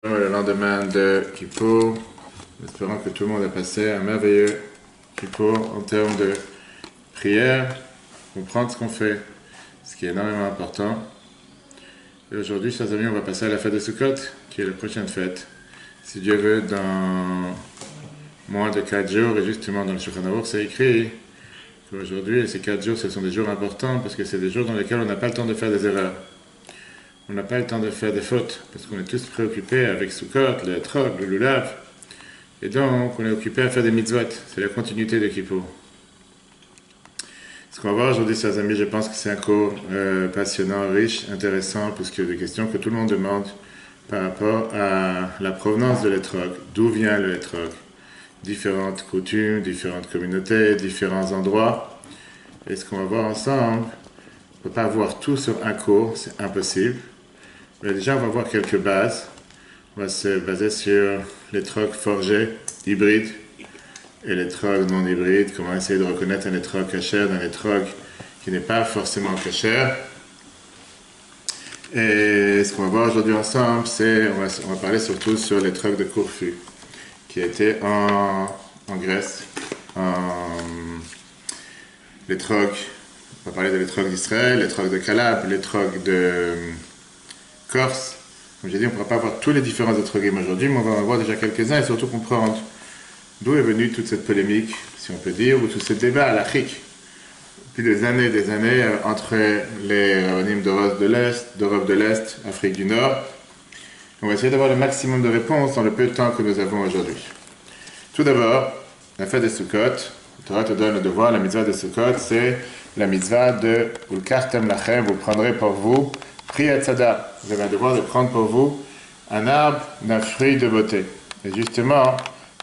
Le lendemain de Kippour, espérant que tout le monde a passé un merveilleux Kippour en termes de prière, comprendre ce qu'on fait, ce qui est énormément important. Et aujourd'hui, chers amis, on va passer à la fête de Sukkot, qui est la prochaine fête. Si Dieu veut, dans moins de 4 jours, et justement dans le Shulchan Aruch, c'est écrit qu'aujourd'hui, ces 4 jours, ce sont des jours importants parce que c'est des jours dans lesquels on n'a pas le temps de faire des erreurs. On n'a pas le temps de faire des fautes, parce qu'on est tous préoccupés avec Sukkot, le Etrog, le Lulav. Et donc, on est occupé à faire des mitzvot. C'est la continuité de Kippour. Ce qu'on va voir aujourd'hui, chers amis, je pense que c'est un cours passionnant, riche, intéressant, puisque des questions que tout le monde demande par rapport à la provenance de l'Etrog. D'où vient le Etrog? Différentes coutumes, différentes communautés, différents endroits. Et ce qu'on va voir ensemble, on ne peut pas voir tout sur un cours, c'est impossible. Mais déjà, on va voir quelques bases. On va se baser sur l'étrog forgé, hybride, et l'étrog non hybride. Comment essayer de reconnaître un étrog kasher d'un étrog qui n'est pas forcément kasher. Et ce qu'on va voir aujourd'hui ensemble, c'est on va parler surtout sur l'étrog de Corfu, qui a été en Grèce. L'étrog, on va parler de l'étrog d'Israël, l'étrog de Calab, l'étrog de Corse. Comme j'ai dit, on ne pourra pas voir tous les différents étrogim aujourd'hui, mais on va en voir déjà quelques-uns et surtout comprendre d'où est venue toute cette polémique, si on peut dire, ou tout ce débat à l'Afrique, depuis des années entre les rabbinim d'Europe de l'Est, Afrique du Nord. On va essayer d'avoir le maximum de réponses dans le peu de temps que nous avons aujourd'hui. Tout d'abord, la fête de Sukkot. La Torah te donne le devoir, la mitzvah de Sukkot, c'est la mitzvah de « Ulkartem lachem », vous prendrez pour vous Priya Tzada, vous avez un devoir de prendre pour vous un arbre d'un fruit de beauté. Et justement,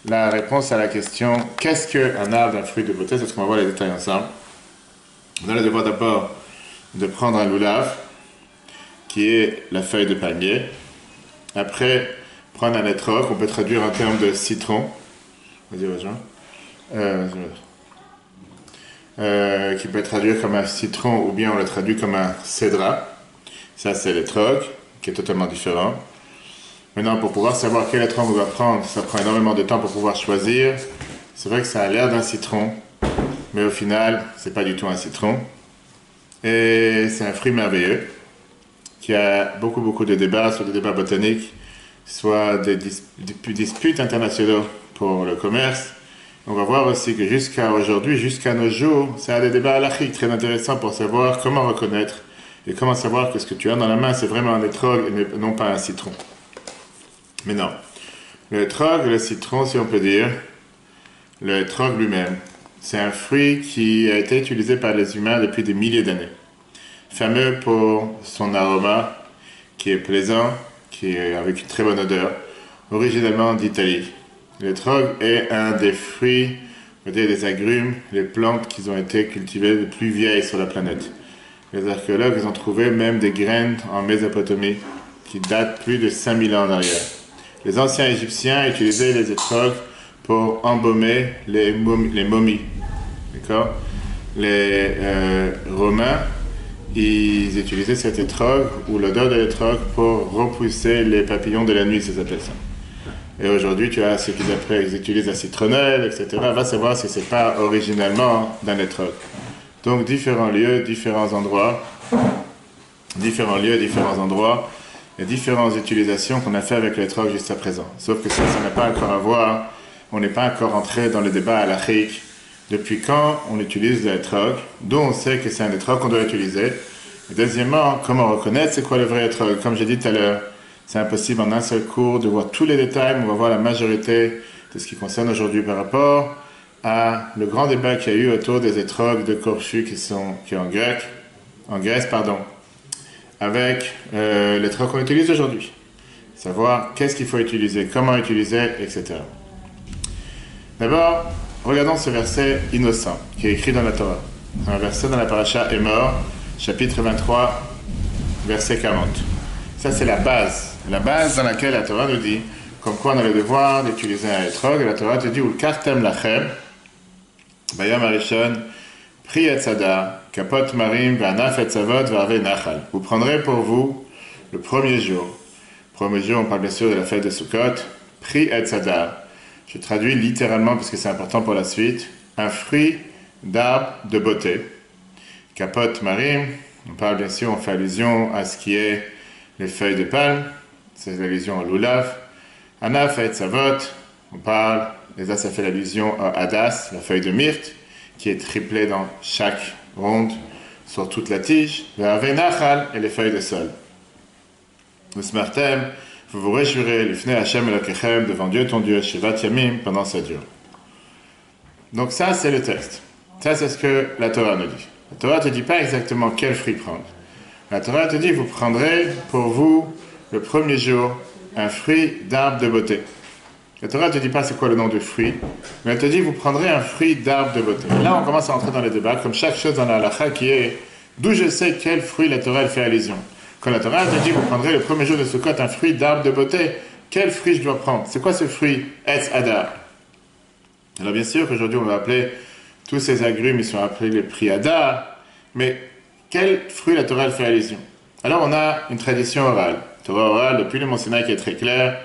la réponse à la question qu'est-ce qu'un arbre d'un fruit de beauté, c'est ce qu'on va voir les détails ensemble. On a le devoir d'abord de prendre un lulav, qui est la feuille de palmier. Après, prendre un étrog, on peut traduire en termes de citron. Vas-y, qui peut être traduit comme un citron ou bien on le traduit comme un cédra. Ça, c'est l'étrog, qui est totalement différent. Maintenant, pour pouvoir savoir quel étrog on va prendre, ça prend énormément de temps pour pouvoir choisir. C'est vrai que ça a l'air d'un citron, mais au final, c'est pas du tout un citron. Et c'est un fruit merveilleux, qui a beaucoup de débats, soit des débats botaniques, soit des disputes internationaux pour le commerce. On va voir aussi que jusqu'à aujourd'hui, jusqu'à nos jours, ça a des débats halachiques très intéressants pour savoir comment reconnaître et comment savoir que ce que tu as dans la main, c'est vraiment un étrog et non pas un citron. Mais non. Le étrog, le citron, si on peut dire, le étrog lui-même, c'est un fruit qui a été utilisé par les humains depuis des milliers d'années. Fameux pour son aroma, qui est plaisant, qui est avec une très bonne odeur, originalement d'Italie. L'étrog est un des fruits, on va dire des agrumes, les plantes qui ont été cultivées les plus vieilles sur la planète. Les archéologues ils ont trouvé même des graines en Mésopotamie qui datent plus de 5000 ans en arrière. Les anciens Égyptiens utilisaient les étrogs pour embaumer les momies. D'accord? Les Romains, ils utilisaient cet étrog ou l'odeur de l'étrog pour repousser les papillons de la nuit, ça s'appelle ça. Et aujourd'hui, tu as ceux ils utilisent la citronnelle, etc. Va savoir si c'est pas originalement d'un étrog. Donc, différents lieux, différents endroits, et différentes utilisations qu'on a fait avec l'étrog jusqu'à présent. Sauf que ça n'a pas encore à voir, on n'est pas encore entré dans le débat halachique. Depuis quand on utilise l'étrog, d'où on sait que c'est un étrog qu'on doit utiliser. Et deuxièmement, comment reconnaître c'est quoi le vrai étrog. Comme j'ai dit tout à l'heure, c'est impossible en un seul cours de voir tous les détails, mais on va voir la majorité de ce qui concerne aujourd'hui par rapport à le grand débat qu'il y a eu autour des étrogs de Corfu qui est en Grèce, avec l'étrog qu'on utilise aujourd'hui. Savoir qu'est-ce qu'il faut utiliser, comment utiliser, etc. D'abord, regardons ce verset innocent qui est écrit dans la Torah. Un verset dans la paracha Emor, chapitre 23, verset 40. Ça, c'est la base dans laquelle la Torah nous dit comme quoi on a le devoir d'utiliser un étrog. Et la Torah te dit Ulkartem lachem, bayam arishon, pri etzada, kapot marim, ve'anaf etzavot, ve'ave nachal. Vous prendrez pour vous le premier jour Premier jour, on parle bien sûr de la fête de Sukkot. Pri Etz Hadar. Je traduis littéralement parce que c'est important pour la suite. Un fruit d'arbre de beauté. Kapot Marim. On parle bien sûr, on fait allusion à ce qui est les feuilles de palme. C'est l'allusion au Lulav. Anaf Etz Avot. On parle, et là ça fait l'allusion à Hadas, la feuille de myrte, qui est triplée dans chaque ronde sur toute la tige. Le Ave Nachal et les feuilles de sol. Le Smartem, vous vous réjouirez, l'Ifnei Hashem Elokechem, devant Dieu ton Dieu, Shevat Yamim, pendant 7 jours. Donc ça, c'est le texte. Ça, c'est ce que la Torah nous dit. La Torah ne te dit pas exactement quel fruit prendre. La Torah te dit, vous prendrez pour vous, le premier jour, un fruit d'arbre de beauté. La Torah ne te dit pas c'est quoi le nom du fruit, mais elle te dit, vous prendrez un fruit d'arbre de beauté. Et là, on commence à entrer dans les débats, comme chaque chose dans la halakha, qui est d'où je sais quel fruit la Torah elle fait allusion. Quand la Torah te dit, vous prendrez le premier jour de Sukkot un fruit d'arbre de beauté, quel fruit je dois prendre? C'est quoi ce fruit? Etz Hadar. Alors bien sûr qu'aujourd'hui on va appeler tous ces agrumes, ils sont appelés les prix Hadar, mais quel fruit la Torah elle fait allusion? Alors on a une tradition orale. Torah orale, depuis le Mont Sinaï qui est très clair,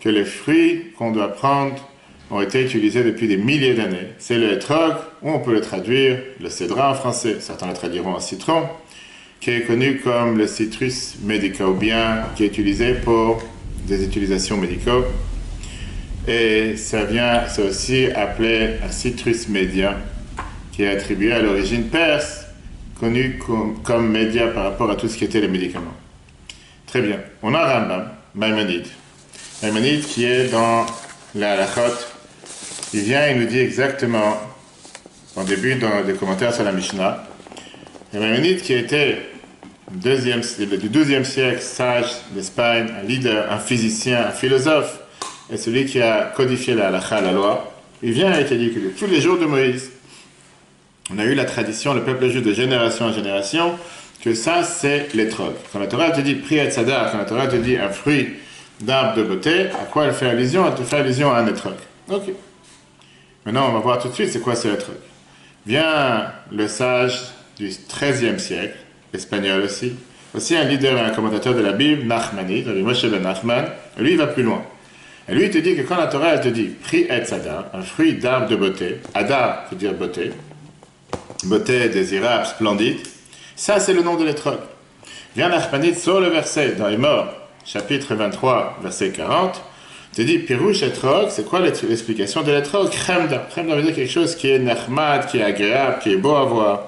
que les fruits qu'on doit prendre ont été utilisés depuis des milliers d'années. C'est le etrog, ou on peut le traduire, le cédra en français, certains le traduiront en citron, qui est connu comme le citrus medica, ou bien qui est utilisé pour des utilisations médicaux. Et ça vient, c'est aussi appelé un citrus media, qui est attribué à l'origine perse, connu comme média par rapport à tout ce qui était les médicaments. Très bien. On a Rambam, Maïmonide. Maïmonide qui est dans la halachot, il vient et nous dit exactement, en début dans des commentaires sur la Mishnah, et Maïmonide qui était du XIIe siècle, sage d'Espagne, un leader, un physicien, un philosophe, et celui qui a codifié la halakha, la loi, il vient et il dit que tous les jours de Moïse, on a eu la tradition, le peuple juif de génération en génération, que ça c'est l'étrog. Quand la Torah te dit pri etz hadar, quand la Torah te dit un fruit d'arbre de beauté, à quoi elle fait allusion? Elle te fait allusion à un étrog. Ok. Maintenant on va voir tout de suite c'est quoi ce étrog. Vient le sage du XIIIe siècle, espagnol aussi un leader et un commentateur de la Bible, Nachmanide, Moshe ben Nachman, lui il va plus loin. Et lui il te dit que quand la Torah elle te dit pri etz hadar, un fruit d'arbre de beauté, hadar veut dire beauté, beauté désirable, splendide, ça c'est le nom de l'étrog. Vient Nachmanide sur le verset dans les morts, chapitre 23, verset 40, te dit pirouche étrog, c'est quoi l'explication de l'étrog? Chemda. Chemda veut dire quelque chose qui est nachmad, qui est agréable, qui est beau à voir,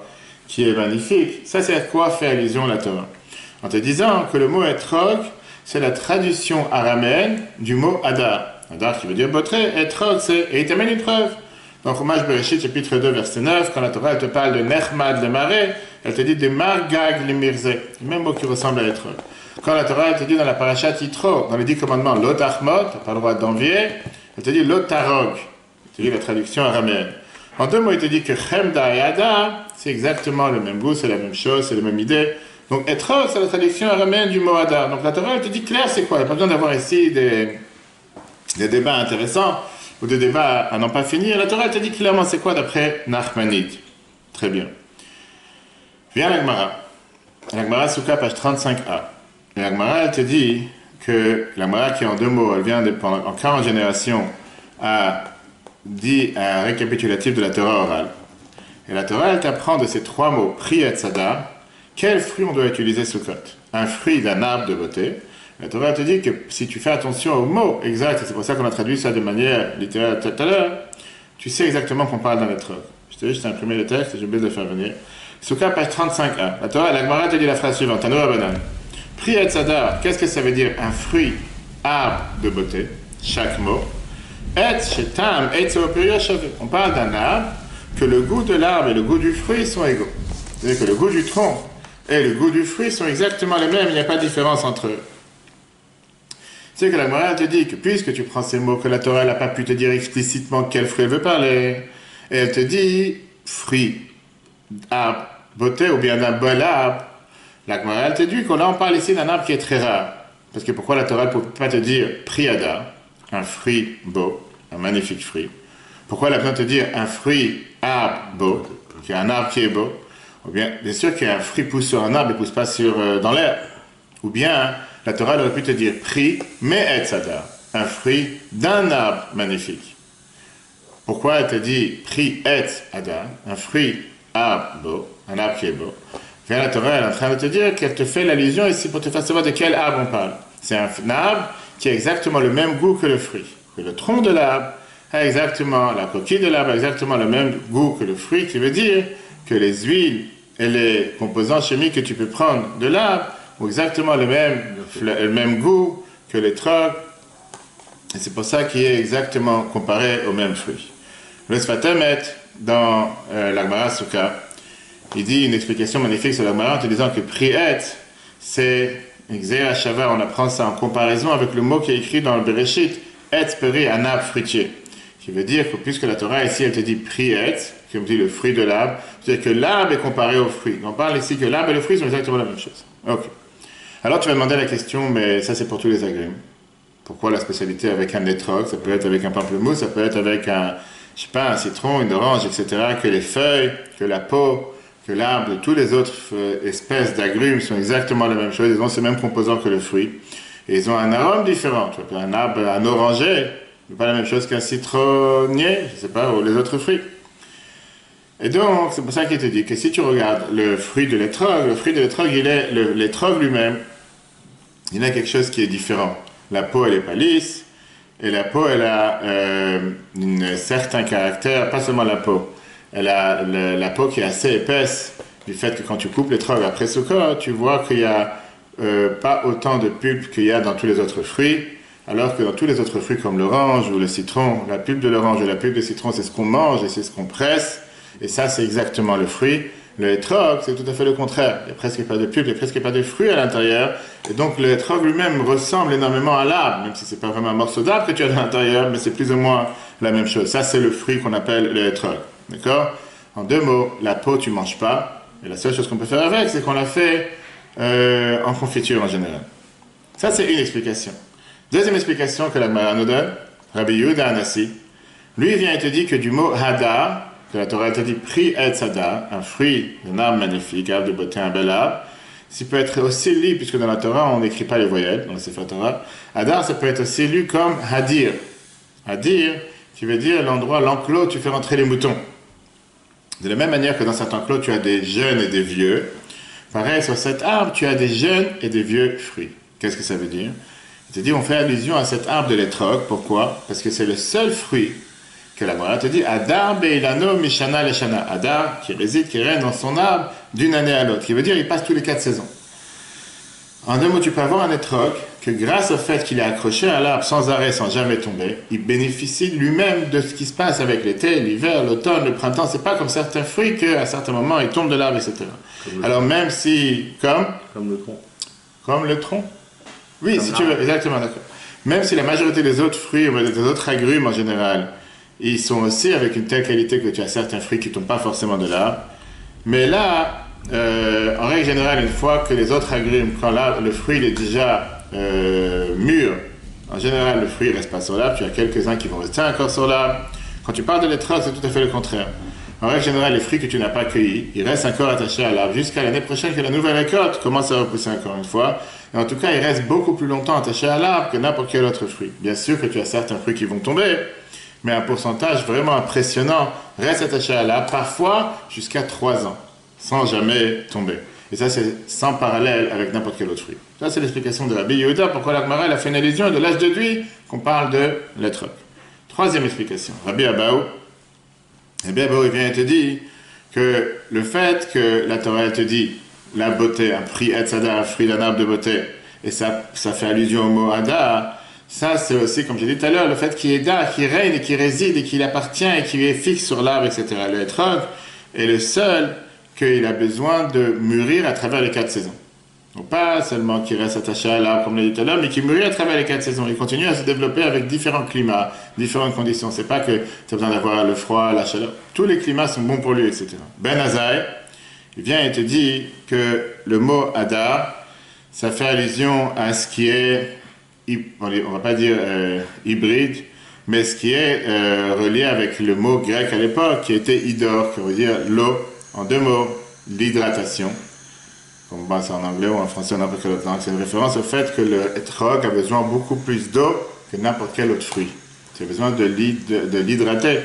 qui est magnifique. Ça c'est à quoi fait allusion la Torah? En te disant que le mot étrog, c'est la traduction araméenne du mot hadar. Hadar qui veut dire beauté, étrog c'est, et il t'amène une preuve. Dans Chumash Bereshit, chapitre 2, verset 9, quand la Torah elle te parle de Nechmad le marais, elle te dit de Margag le mirze, le même mot qui ressemble à l'étrog. Quand la Torah elle te dit dans la parashat Yitro, dans les 10 commandements, l'otachmot, tu n'as pas le droit d'envier, elle te dit l'otarog, elle te dit la traduction araméenne. En deux mots, il te dit que Chemda et Hadar, c'est exactement le même goût, c'est la même chose, c'est la même idée. Donc étrog, c'est la traduction araméenne du mot Hadar. Donc la Torah elle te dit clair c'est quoi, il n'y a pas besoin d'avoir ici des débats intéressants, ou des débats à n'en pas finir. La Torah, elle te dit clairement c'est quoi d'après Nachmanide. Très bien. Viens la Gemara. La Gemara Souka, page 35a. Et la Gemara, elle te dit que la Gemara qui est en deux mots, elle vient en 40 générations, a dit un récapitulatif de la Torah orale. Et la Torah, elle t'apprend de ces trois mots, pri etz hadar, quel fruit on doit utiliser Sukkot? Un fruit d'un arbre de beauté. La Torah te dit que si tu fais attention aux mots exacts, et c'est pour ça qu'on a traduit ça de manière littérale tout à l'heure, tu sais exactement qu'on parle dans l'étrog. Je t'ai juste imprimé le texte et j'ai oublié de le faire venir. Souka, page 35a. La Torah, la Gemara te dit la phrase suivante, Tanoa Banan. Pri etz hadar, qu'est-ce que ça veut dire? Un fruit, arbre de beauté, chaque mot. Etz shetam, etz shavé. On parle d'un arbre, que le goût de l'arbre et le goût du fruit sont égaux. C'est-à-dire que le goût du tronc et le goût du fruit sont exactement les mêmes, il n'y a pas de différence entre eux. C'est que la Gemara te dit que puisque tu prends ces mots, que la Torah n'a pas pu te dire explicitement quel fruit elle veut parler, et elle te dit fruit, arbre, beauté ou bien d'un bel arbre, la Gemara te dit qu'on là on parle ici d'un arbre qui est très rare. Parce que pourquoi la Torah ne peut pas te dire pri hadar, un fruit beau, un magnifique fruit? Pourquoi elle a besoin de te dire un fruit, arbre beau, qui est un arbre qui est beau? Ou bien sûr qu'un fruit pousse sur un arbre, il ne pousse pas dans l'air. Ou bien la Torah aurait pu te dire pris Me'etz Hadar, un fruit d'un arbre magnifique. Pourquoi elle te dit pris Etz Hadar, un fruit arbre beau, un arbre qui est beau? Bien, la Torah elle est en train de te dire qu'elle te fait l'allusion ici pour te faire savoir de quel arbre on parle. C'est un arbre qui a exactement le même goût que le fruit. Que le tronc de l'arbre a exactement, la coquille de l'arbre a exactement le même goût que le fruit, qui veut dire que les huiles et les composants chimiques que tu peux prendre de l'arbre ont exactement le même goût que les trocs. Et c'est pour ça qu'il est exactement comparé au même fruit. Le Sfat Emet, dans la Gemara Souka, il dit une explication magnifique sur la Gemara en te disant que Pri'et, c'est Xéa Shava, on apprend ça en comparaison avec le mot qui est écrit dans le Bereshit, Etz Peri, un arbre fruitier. Qui veut dire que puisque la Torah ici, elle te dit Pri'et, comme dit le fruit de l'arbre, c'est-à-dire que l'arbre est comparé au fruit. On parle ici que l'arbre et le fruit sont exactement la même chose. Ok. Alors tu vas demander la question, mais ça c'est pour tous les agrumes. Pourquoi la spécialité avec un étrog? Ça peut être avec un pamplemousse, ça peut être avec un, je sais pas, un citron, une orange, etc. Que les feuilles, que la peau, que l'arbre, toutes les autres espèces d'agrumes sont exactement la même chose. Ils ont ces mêmes composants que le fruit. Et ils ont un arôme différent. Tu vois, un arbre, un oranger, c'est pas la même chose qu'un citronnier, je sais pas, ou les autres fruits. Et donc, c'est pour ça qu'il te dit que si tu regardes le fruit de l'étrog, l'étrog lui-même, il a quelque chose qui est différent. La peau, elle n'est pas lisse, et la peau, elle a un certain caractère, pas seulement la peau. Elle a la peau qui est assez épaisse, du fait que quand tu coupes l'étrog après Sukkot, tu vois qu'il n'y a pas autant de pulpe qu'il y a dans tous les autres fruits, alors que dans tous les autres fruits comme l'orange ou le citron, la pulpe de l'orange et la pulpe de citron, c'est ce qu'on mange et c'est ce qu'on presse, et ça, c'est exactement le fruit. Le hétrog, c'est tout à fait le contraire. Il n'y a presque pas de pulpe, il n'y a presque pas de fruits à l'intérieur. Et donc, le hétrog lui-même ressemble énormément à l'arbre, même si ce n'est pas vraiment un morceau d'arbre que tu as à l'intérieur, mais c'est plus ou moins la même chose. Ça, c'est le fruit qu'on appelle le hétrog. D'accord? En deux mots, la peau, tu ne manges pas. Et la seule chose qu'on peut faire avec, c'est qu'on la fait en confiture en général. Ça, c'est une explication. Deuxième explication que la Gemara nous donne, Rabbi Yehuda Anassi, lui, il vient et te dit que du mot hadar, que la Torah te dit Pri Etz Hadar, un fruit d'un arbre magnifique, arbre de beauté, un bel arbre, ça peut être aussi lu, puisque dans la Torah, on n'écrit pas les voyelles, dans le Sefer Torah. Hadar, ça peut être aussi lu comme Hadir. Hadir, qui veut dire l'endroit, l'enclos où tu fais rentrer les moutons. De la même manière que dans cet enclos, tu as des jeunes et des vieux, pareil, sur cet arbre, tu as des jeunes et des vieux fruits. Qu'est-ce que ça veut dire? Il te dit, on fait allusion à cet arbre de l'étrog. Pourquoi? Parce que c'est le seul fruit que la Gemara te dit, Hadar beilano mishana leshana. Hadar, qui réside, qui règne dans son arbre d'une année à l'autre. Qui veut dire, il passe tous les 4 saisons. En deux mots, tu peux avoir un étrog que grâce au fait qu'il est accroché à l'arbre sans arrêt, sans jamais tomber, il bénéficie lui-même de ce qui se passe avec l'été, l'hiver, l'automne, le printemps. C'est pas comme certains fruits qu'à certains moments, ils tombent de l'arbre, etc. Alors même si, Comme le tronc. Comme le tronc. Oui, comme si tu veux, exactement, d'accord. Même si la majorité des autres fruits, ou des autres agrumes en général, ils sont aussi avec une telle qualité que tu as certains fruits qui ne tombent pas forcément de l'arbre. Mais là, en règle générale, une fois que les autres agrumes, quand le fruit il est déjà mûr, en général, le fruit ne reste pas sur l'arbre. Tu as quelques-uns qui vont rester encore sur l'arbre. Quand tu parles de l'étrog, c'est tout à fait le contraire. En règle générale, les fruits que tu n'as pas cueillis, ils restent encore attachés à l'arbre jusqu'à l'année prochaine que la nouvelle récolte commence à repousser encore une fois. Et en tout cas, ils restent beaucoup plus longtemps attachés à l'arbre que n'importe quel autre fruit. Bien sûr que tu as certains fruits qui vont tomber, mais un pourcentage vraiment impressionnant reste attaché à l'arbre, parfois jusqu'à 3 ans, sans jamais tomber. Et ça, c'est sans parallèle avec n'importe quel autre fruit. Ça, c'est l'explication de Rabbi Yehuda, pourquoi la Gemara a fait une allusion de l'âge de Duy, qu'on parle de l'étrog. Troisième explication, Rabbi Abaou. Rabbi Abaou, il vient et te dit que le fait que la Torah te dit la beauté, un fruit Etz Hadar, un fruit d'un arbre de beauté, et ça fait allusion au mot Hadar, ça c'est aussi, comme j'ai dit tout à l'heure, le fait qu'il est Hadar, qu'il règne et qu'il réside et qu'il appartient et qu'il est fixe sur l'arbre, etc. Le hétrog est le seul qu'il a besoin de mûrir à travers les 4 saisons. Donc pas seulement qu'il reste attaché à l'arbre, comme l'a dit tout à l'heure, mais qu'il mûrit à travers les 4 saisons. Il continue à se développer avec différents climats, différentes conditions. C'est pas que tu as besoin d'avoir le froid, la chaleur. Tous les climats sont bons pour lui, etc. Ben Azaï, il vient et te dit que le mot Hadar, ça fait allusion à ce qui est, on va pas dire hybride, mais ce qui est relié avec le mot grec à l'époque, qui était hydor, qui veut dire l'eau, en 2 mots, l'hydratation. comme bah, c'est en anglais ou en français ou n'importe quelle autre langue. C'est une référence au fait que le etrog a besoin beaucoup plus d'eau que n'importe quel autre fruit. Il a besoin de l'hydrater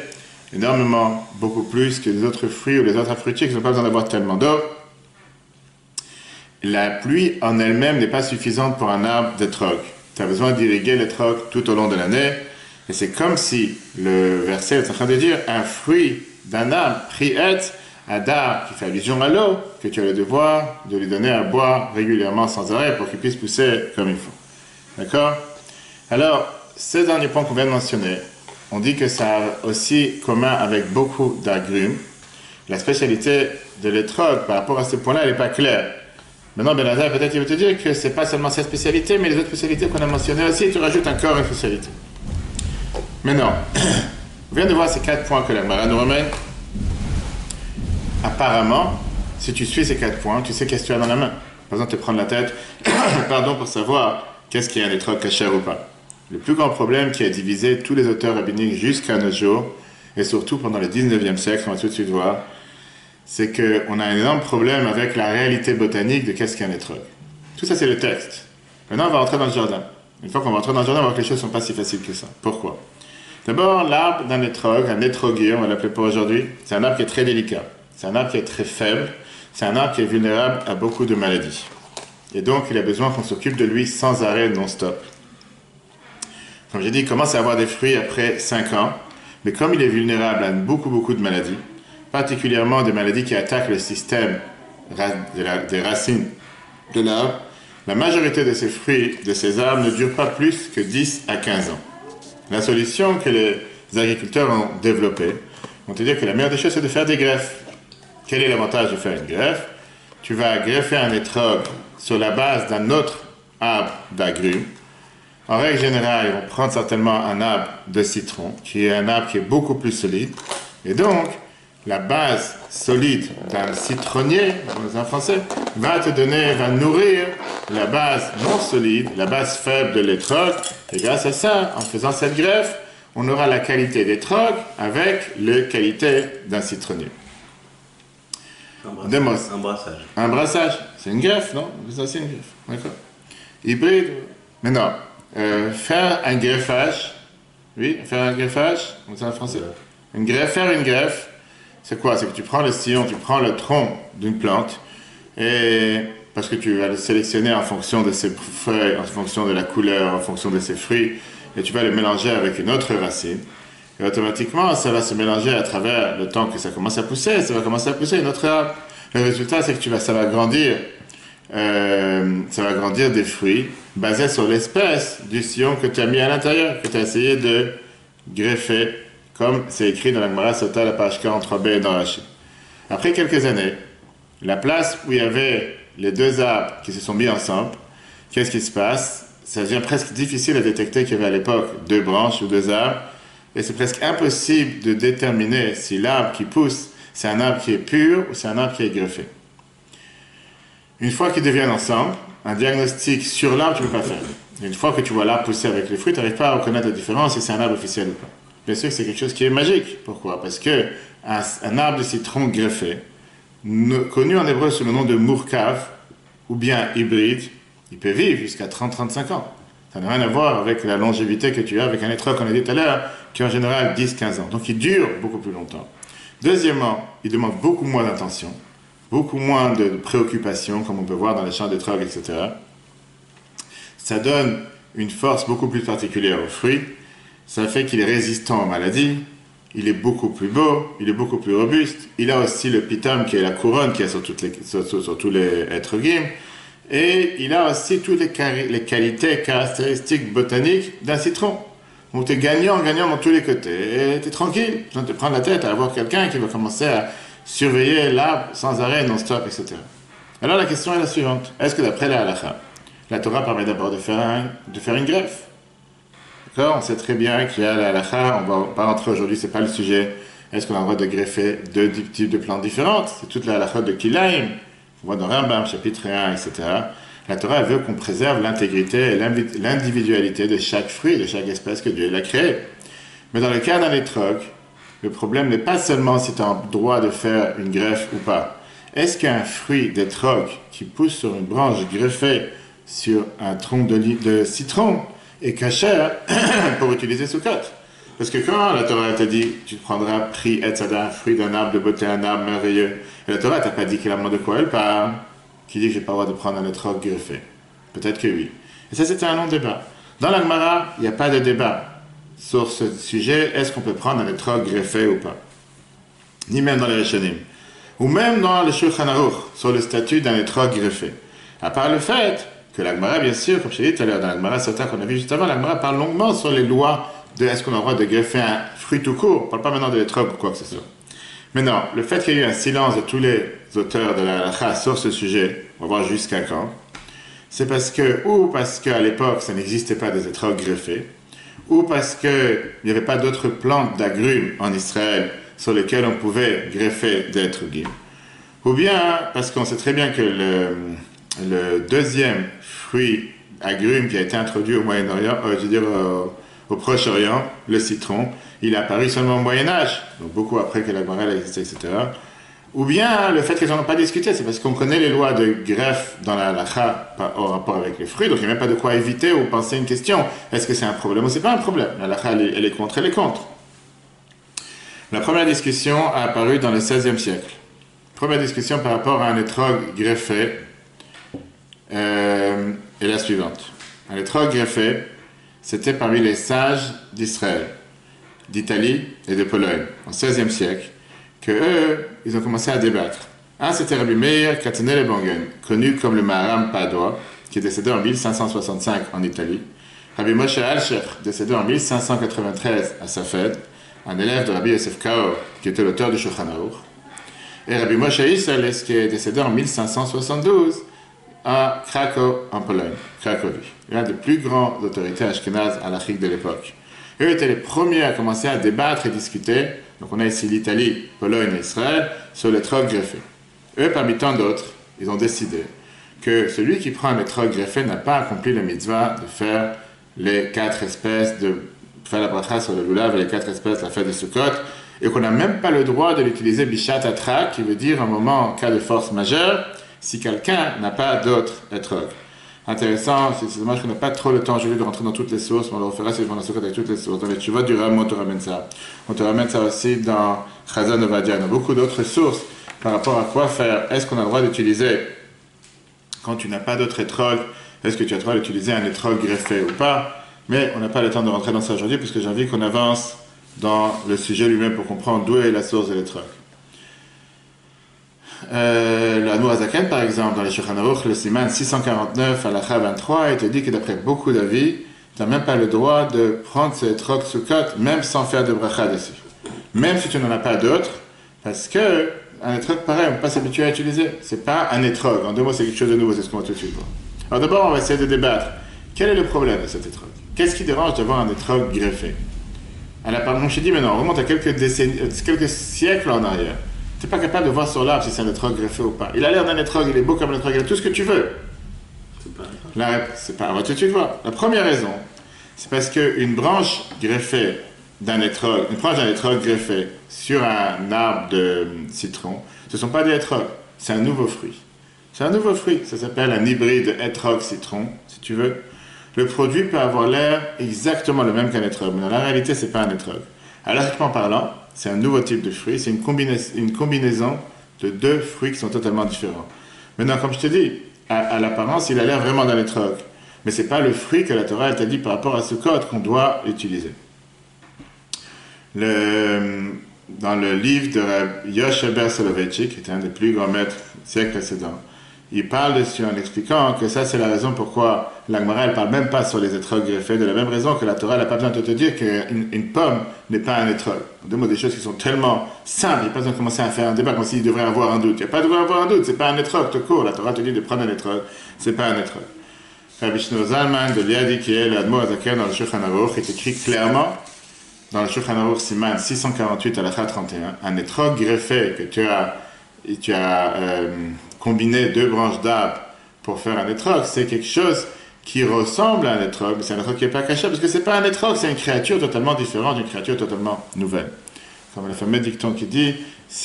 énormément, beaucoup plus que les autres fruits ou les autres fruitiers qui n'ont pas besoin d'avoir tellement d'eau. La pluie en elle-même n'est pas suffisante pour un arbre d'étrog. Tu as besoin d'irriguer l'étrog tout au long de l'année. Et c'est comme si le verset est en train de dire un fruit d'un arbre pris un arbre qui fait allusion à l'eau, que tu as le devoir de lui donner à boire régulièrement sans arrêt pour qu'il puisse pousser comme il faut. D'accord? Alors, ce dernier point qu'on vient de mentionner, on dit que ça a aussi commun avec beaucoup d'agrumes. La spécialité de l'étrog par rapport à ce point-là, elle n'est pas claire. Maintenant, Benazar, peut-être il veut te dire que ce n'est pas seulement cette spécialité, mais les autres spécialités qu'on a mentionnées aussi, tu rajoutes encore une spécialité. Maintenant, on vient de voir ces 4 points que la Gemara nous ramène. Apparemment, si tu suis ces 4 points, tu sais qu'est-ce que tu as dans la main. Par exemple, te prendre la tête, pardon, pour savoir qu'est-ce qu'il y a un étrog kasher ou pas. Le plus grand problème qui a divisé tous les auteurs rabbiniques jusqu'à nos jours, et surtout pendant le 19e siècle, on va tout de suite voir, c'est qu'on a un énorme problème avec la réalité botanique de qu'est-ce qu'un étrog. Tout ça, c'est le texte. Maintenant, on va rentrer dans le jardin. Une fois qu'on va rentrer dans le jardin, on va voir que les choses ne sont pas si faciles que ça. Pourquoi? D'abord, l'arbre d'un étrog, un étroguier, on va l'appeler pour aujourd'hui, c'est un arbre qui est très délicat. C'est un arbre qui est très faible. C'est un arbre qui est vulnérable à beaucoup de maladies. Et donc, il a besoin qu'on s'occupe de lui sans arrêt, non-stop. Comme j'ai dit, il commence à avoir des fruits après 5 ans. Mais comme il est vulnérable à beaucoup de maladies, particulièrement des maladies qui attaquent le système des racines de l'arbre, la majorité de ces fruits, de ces arbres, ne durent pas plus que 10 à 15 ans. La solution que les agriculteurs ont développée, on te dit que la meilleure des choses, c'est de faire des greffes. Quel est l'avantage de faire une greffe? Tu vas greffer un étrog sur la base d'un autre arbre d'agrumes. En règle générale, ils vont prendre certainement un arbre de citron, qui est un arbre qui est beaucoup plus solide. Et donc, la base solide d'un citronnier, en français, va nourrir la base non solide, la base faible de l'étrog. Et grâce à ça, en faisant cette greffe, on aura la qualité d'étrog avec les qualités d'un citronnier. Un brassage. Un brassage. C'est une greffe, non? Ça, c'est une greffe. D'accord. Hybride. Maintenant, faire un greffage. Oui, faire un greffage. On dit en français. Faire une greffe, c'est quoi? C'est que tu prends le sillon, tu prends le tronc d'une plante, et parce que tu vas le sélectionner en fonction de ses feuilles, en fonction de la couleur, en fonction de ses fruits, et tu vas le mélanger avec une autre racine. Et automatiquement, ça va se mélanger à travers le temps que ça commence à pousser, ça va commencer à pousser une autre arbre. Le résultat, c'est que ça va grandir des fruits basés sur l'espèce du sillon que tu as mis à l'intérieur, que tu as essayé de greffer, comme c'est écrit dans la Gemara Sota, la page 43b et dans Rashi. Après quelques années, la place où il y avait les deux arbres qui se sont mis ensemble, qu'est-ce qui se passe? Ça devient presque difficile à détecter qu'il y avait à l'époque 2 branches ou 2 arbres. Et c'est presque impossible de déterminer si l'arbre qui pousse, c'est un arbre qui est pur ou c'est un arbre qui est greffé. Une fois qu'ils deviennent ensemble, un diagnostic sur l'arbre, tu ne peux pas faire. Une fois que tu vois l'arbre pousser avec les fruits, tu n'arrives pas à reconnaître la différence si c'est un arbre officiel ou pas. Bien sûr que c'est quelque chose qui est magique. Pourquoi? Parce que un arbre de citron greffé, connu en hébreu sous le nom de mourkav, ou bien hybride, il peut vivre jusqu'à 30-35 ans. Ça n'a rien à voir avec la longévité que tu as avec un étrog, qu'on a dit tout à l'heure, qui est en général 10-15 ans. Donc il dure beaucoup plus longtemps. Deuxièmement, il demande beaucoup moins d'attention, beaucoup moins de préoccupations, comme on peut voir dans les champs d'étrog, etc. Ça donne une force beaucoup plus particulière aux fruits. Ça fait qu'il est résistant aux maladies. Il est beaucoup plus beau, il est beaucoup plus robuste. Il a aussi le pitam, qui est la couronne qu'il y a sur tous les étrogim. Et il a aussi toutes les qualités caractéristiques botaniques d'un citron. Donc tu es gagnant dans tous les côtés. Et tu es tranquille, sans te prendre la tête à avoir quelqu'un qui va commencer à surveiller l'arbre sans arrêt, non-stop, etc. Alors la question est la suivante. Est-ce que d'après la halakha, la Torah permet d'abord de faire une greffe? D'accord? On sait très bien qu'il y a la halakha, on ne va pas rentrer aujourd'hui, ce n'est pas le sujet. Est-ce qu'on a le droit de greffer 2 types de plantes différentes? C'est toute la halakha de Kilaim. On voit dans Rambam, chapitre 1, etc. La Torah veut qu'on préserve l'intégrité et l'individualité de chaque fruit, de chaque espèce que Dieu a créée. Mais dans le cas d'un étrog, le problème n'est pas seulement si tu as le droit de faire une greffe ou pas. est-ce qu'un fruit d'étrog qui pousse sur une branche greffée sur un tronc de citron est cachère pour utiliser Sukkot? Parce que quand la Torah t'a dit, tu prendras pris etzada, fruit d'un arbre de beauté, un arbre merveilleux, et la Torah t'a pas dit clairement de quoi elle parle, qui dit que j'ai pas le droit de prendre un étrog greffé. Peut-être que oui. Et ça, c'était un long débat. Dans la Gemara, il n'y a pas de débat sur ce sujet, est-ce qu'on peut prendre un étrog greffé ou pas? Ni même dans les Rishonim. Ou même dans le Shulchan Aruch, sur le statut d'un étrog greffé. À part le fait que la Gemara, bien sûr, comme je t'ai dit tout à l'heure, dans la Gemara Sota qu'on a vu juste avant, la Gemara parle longuement sur les lois de est-ce qu'on a le droit de greffer un fruit tout court. On ne parle pas maintenant de l'étrog ou quoi que ce soit. Maintenant, le fait qu'il y ait eu un silence de tous les auteurs de la halakha sur ce sujet, on va voir jusqu'à quand, c'est parce qu'à l'époque, ça n'existait pas des étrogs greffés, ou parce qu'il n'y avait pas d'autres plantes d'agrumes en Israël sur lesquelles on pouvait greffer des étrogim, ou bien parce qu'on sait très bien que le deuxième fruit agrume qui a été introduit au Moyen-Orient, au Proche-Orient, le citron, il est apparu seulement au Moyen-Âge, donc beaucoup après que la Gemara existait, etc. Ou bien le fait qu'ils n'en ont pas discuté, c'est parce qu'on connaît les lois de greffe dans la halakha en rapport avec les fruits, donc il n'y a même pas de quoi éviter ou penser une question. Est-ce que c'est un problème ou c'est pas un problème? La halakha, elle est contre, elle est contre. La première discussion a apparu dans le XVIe siècle. Première discussion par rapport à un étrog greffé est la suivante. Un étrog greffé, c'était parmi les sages d'Israël, d'Italie et de Pologne, au XVIe siècle, que eux, ils ont commencé à débattre. Un, c'était Rabbi Meir Katzenel Bangen, connu comme le Maharam Padoa, qui est décédé en 1565 en Italie. Rabbi Moshe Alsher, décédé en 1593 à Safed, un élève de Rabbi Yosef Karo, qui était l'auteur du Shulchan Aruch. Et Rabbi Moshe Isserles, qui est décédé en 1572 à Krakow, en Pologne, Cracovie. L'un des plus grandes autorités ashkénazes à l'Afrique de l'époque. Eux étaient les premiers à commencer à débattre et discuter. Donc on a ici l'Italie, Pologne et Israël sur l'étrog greffé. Eux, parmi tant d'autres, ils ont décidé que celui qui prend un étrog greffé n'a pas accompli la mitzvah de faire les 4 espèces, de faire la bracha sur le lulav et les 4 espèces de la fête de Sukkot, et qu'on n'a même pas le droit de l'utiliser bishat atrak, qui veut dire un moment en cas de force majeure, si quelqu'un n'a pas d'autre étrog. Intéressant, c'est dommage qu'on n'a pas trop le temps aujourd'hui de rentrer dans toutes les sources, mais on le refera si on a Sukkot avec toutes les sources. Dans les Tshuvot du Ram, on te ramène ça. On te ramène ça aussi dans Chazon Ovadia. Il y a beaucoup d'autres sources par rapport à quoi faire. Est-ce qu'on a le droit d'utiliser, quand tu n'as pas d'autre étrog, est-ce que tu as le droit d'utiliser un étrog greffé ou pas? Mais on n'a pas le temps de rentrer dans ça aujourd'hui, puisque j'ai envie qu'on avance dans le sujet lui-même pour comprendre d'où est la source de l'étrog. La Noazaken, par exemple, dans les Shulchan Aruch, le Siman 649 à la 23, il te dit que d'après beaucoup d'avis, tu n'as même pas le droit de prendre ce étrog Sukkot, même sans faire de bracha dessus. Même si tu n'en as pas d'autres, parce que un étrog pareil, on ne peut pas s'habituer à utiliser. C'est pas un étrog. En 2 mots, c'est quelque chose de nouveau, c'est ce qu'on va tout de suite voir. Alors d'abord, on va essayer de débattre. Quel est le problème de cet étrog? Qu'est-ce qui dérange d'avoir un étrog greffé? Alors, pardon, je dis, mais non, on remonte à quelques siècles en arrière. Tu n'es pas capable de voir sur l'arbre si c'est un étrog greffé ou pas. Il a l'air d'un étrog, il est beau comme un étrog, il a tout ce que tu veux. C'est pas un étrog. C'est pas, on va tout de suite voir. La première raison, c'est parce qu'une branche greffée d'un étrog, une branche d'un étrog greffé sur un arbre de citron, ce ne sont pas des étrogs, c'est un nouveau fruit. C'est un nouveau fruit, ça s'appelle un hybride étrog-citron, si tu veux. Le produit peut avoir l'air exactement le même qu'un étrog, mais dans la réalité, ce n'est pas un étrog. Allergiquement parlant, c'est un nouveau type de fruit, c'est une combinaison de 2 fruits qui sont totalement différents. Maintenant, comme je te dis, à l'apparence, il a l'air vraiment d'un étrog, mais ce n'est pas le fruit que la Torah t'a dit par rapport à ce code qu'on doit utiliser. Dans le livre de Yosh Heber Soloveitchik, qui était un des plus grands maîtres du siècle précédent, il parle dessus en expliquant que ça c'est la raison pourquoi la Gemara ne parle même pas sur les étrogs greffés, de la même raison que la Torah n'a pas besoin de te dire qu'une pomme n'est pas un étrog. En 2 mots, des choses qui sont tellement simples, il n'y a pas besoin de commencer à faire un débat comme s'il devrait avoir un doute. Il n'y a pas de devrait avoir un doute, c'est pas un étrog, tout court. La Torah te dit de prendre un étrog, c'est pas un étrog. Rabbi Shlomo Zalman de Liadi, qui est l'Admo Azaken dans le Shulchan Aruch, est écrit clairement dans le Shulchan Aruch Siman 648 à la 31, un étrog greffé que tu as combiné 2 branches d'arbre pour faire un étrog, c'est quelque chose qui ressemble à un étrog, mais c'est un étrog qui n'est pas caché, parce que c'est pas un étrog, c'est une créature totalement différente, une créature totalement nouvelle. Comme le fameux dicton qui dit,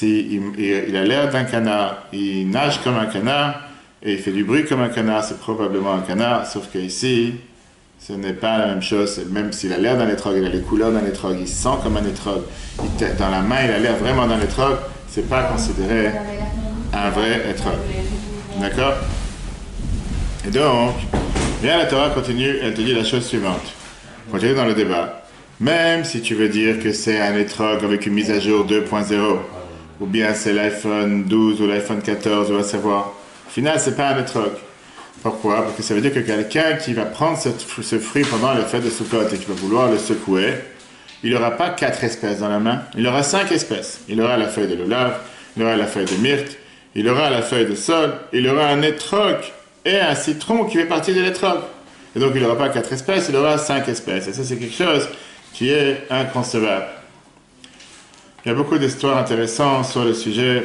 il a l'air d'un canard, il nage comme un canard, et il fait du bruit comme un canard, c'est probablement un canard, sauf qu'ici, ce n'est pas la même chose. Même s'il a l'air d'un étrog, il a les couleurs d'un étrog, il sent comme un étrog, dans la main, il a l'air vraiment d'un étrog, c'est pas considéré un vrai étrog. D'accord? Et donc, bien la Torah continue, elle te dit la chose suivante. Continue dans le débat. Même si tu veux dire que c'est un étrog avec une mise à jour 2.0, ou bien c'est l'iPhone 12 ou l'iPhone 14, on va savoir. Au final, c'est pas un étrog. Pourquoi? Parce que ça veut dire que quelqu'un qui va prendre ce fruit pendant le fête de Sukkot et qui va vouloir le secouer, il n'aura pas 4 espèces dans la main, il aura 5 espèces. Il aura la feuille de lulav, il aura la feuille de myrte, il aura la feuille de sol, il aura un étrog et un citron qui fait partie de l'étrog. Et donc il n'aura pas 4 espèces, il aura 5 espèces. Et ça, c'est quelque chose qui est inconcevable. Il y a beaucoup d'histoires intéressantes sur le sujet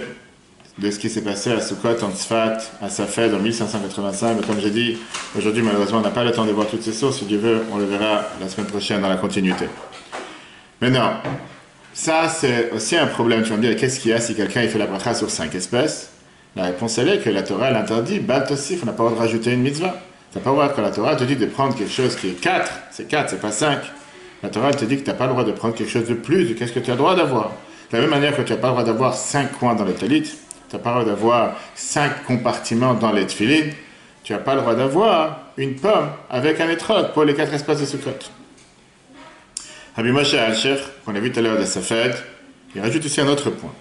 de ce qui s'est passé à Sukkot, en Tzfat, à Safed en 1585. Mais comme j'ai dit, aujourd'hui, malheureusement, on n'a pas le temps de voir toutes ces sources. Si Dieu veut, on le verra la semaine prochaine dans la continuité. Maintenant, ça, c'est aussi un problème. Tu vas me dire, qu'est-ce qu'il y a si quelqu'un il fait la bracha sur 5 espèces? La réponse, elle est que la Torah, elle interdit, Bal Tosif, on n'a pas le droit de rajouter une mitzvah. Tu n'as pas le droit, quand la Torah te dit de prendre quelque chose qui est 4, c'est 4, c'est pas 5. La Torah, elle te dit que tu n'as pas le droit de prendre quelque chose de plus, de qu'est-ce que tu as le droit d'avoir. De la même manière que tu n'as pas le droit d'avoir 5 coins dans le talit, tu n'as pas le droit d'avoir 5 compartiments dans les tefillin, tu n'as pas le droit d'avoir une pomme avec un étrog pour les 4 espaces de Sukkot. Rabbi Moshe Alsher, qu'on a vu tout à l'heure de Safed, il rajoute aussi un autre point.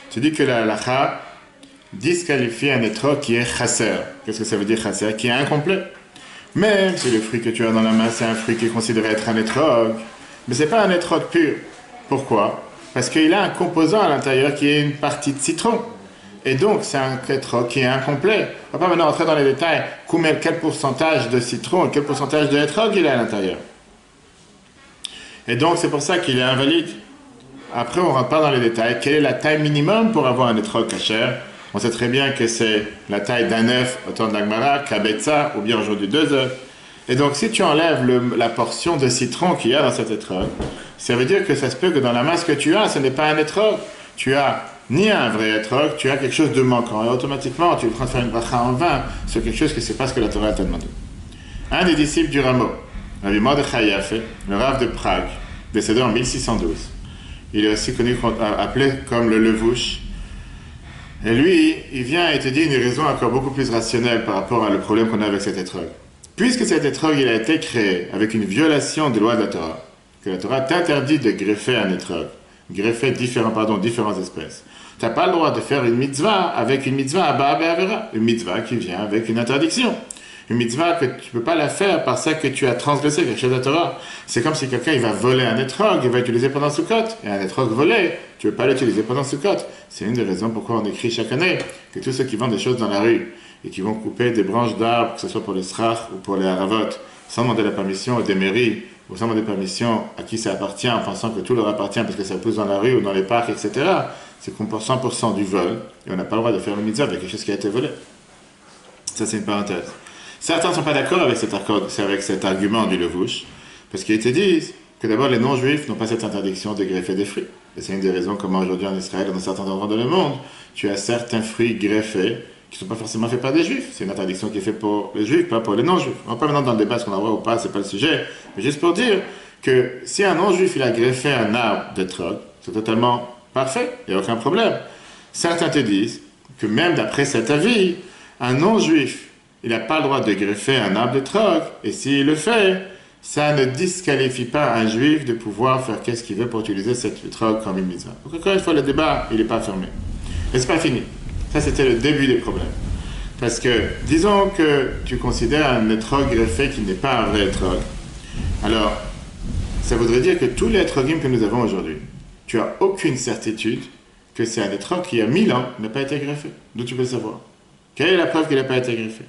Tu dis que la halakha disqualifie un étrog qui est chasser. Qu'est-ce que ça veut dire chasser? Qui est incomplet. Même si le fruit que tu as dans la main, c'est un fruit qui est considéré être un étrog, mais ce n'est pas un étrog pur. Pourquoi? Parce qu'il a un composant à l'intérieur qui est une partie de citron. Et donc, c'est un étrog qui est incomplet. On ne va pas maintenant entrer dans les détails. Quel pourcentage de citron et quel pourcentage de étrog il a à l'intérieur. Et donc, c'est pour ça qu'il est invalide. Après, on ne rentre pas dans les détails. Quelle est la taille minimum pour avoir un étrog kasher? On sait très bien que c'est la taille d'un œuf au temps de l'Agmara, kabetza, ou bien aujourd'hui 2 œufs. Et donc, si tu enlèves la portion de citron qu'il y a dans cet étrog, ça veut dire que ça se peut que dans la masse que tu as, ce n'est pas un étrog. Tu as ni un vrai étrog, tu as quelque chose de manquant. Et automatiquement, tu es en train de faire une bracha en vain sur quelque chose que c'est pas ce que la Torah t'a demandé. Un des disciples du Rameau, Rabbi Mordechai Yaffe, le Rav de Prague, décédé en 1612. Il est aussi connu, appelé comme le Levouche. Et lui, il vient et te dit une raison encore beaucoup plus rationnelle par rapport à le problème qu'on a avec cet étrog. Puisque cet étrog, il a été créé avec une violation des lois de la Torah, que la Torah t'interdit de greffer un étrog, greffer différentes espèces. Tu n'as pas le droit de faire une mitzvah avec une mitzvah abba be'avera, une mitzvah qui vient avec une interdiction. Une mitzvah que tu ne peux pas la faire par ça que tu as transgressé quelque chose de la Torah. C'est comme si quelqu'un il va voler un étrog, il va l'utiliser pendant Sukkot. Et un étrog volé, tu ne veux pas l'utiliser pendant Sukkot. C'est une des raisons pourquoi on écrit chaque année que tous ceux qui vendent des choses dans la rue et qui vont couper des branches d'arbres, que ce soit pour les srach ou pour les haravot, sans demander la permission des mairies, ou sans demander permission à qui ça appartient, en pensant que tout leur appartient parce que ça pousse dans la rue ou dans les parcs, etc., c'est qu'on pour 100% du vol, et on n'a pas le droit de faire une mitzvah avec quelque chose qui a été volé. Ça, c'est une parenthèse. Certains ne sont pas d'accord avec cet argument du Levouche, parce qu'ils te disent que d'abord les non-juifs n'ont pas cette interdiction de greffer des fruits. Et c'est une des raisons comment aujourd'hui en Israël, dans certains endroits dans le monde, tu as certains fruits greffés qui ne sont pas forcément faits par des juifs. C'est une interdiction qui est faite pour les juifs, pas pour les non-juifs. On ne va pas maintenant dans le débat ce qu'on a le droit ou pas, c'est pas le sujet, mais juste pour dire que si un non-juif il a greffé un arbre d'étrog, c'est totalement parfait, il n'y a aucun problème. Certains te disent que même d'après cet avis, un non-juif il n'a pas le droit de greffer un arbre d'étrog, et s'il le fait, ça ne disqualifie pas un juif de pouvoir faire qu'est-ce qu'il veut pour utiliser cet étrog comme une mitzvah. Donc encore une fois, le débat, il n'est pas fermé. Mais c'est pas fini. Ça, c'était le début des problèmes. Parce que, disons que tu considères un étrog greffé qui n'est pas un vrai étrog. Alors, ça voudrait dire que tous les étrogim que nous avons aujourd'hui, tu n'as aucune certitude que c'est un étrog qui, il y a 1000 ans, n'a pas été greffé. D'où tu peux le savoir? Quelle est la preuve qu'il n'a pas été greffé?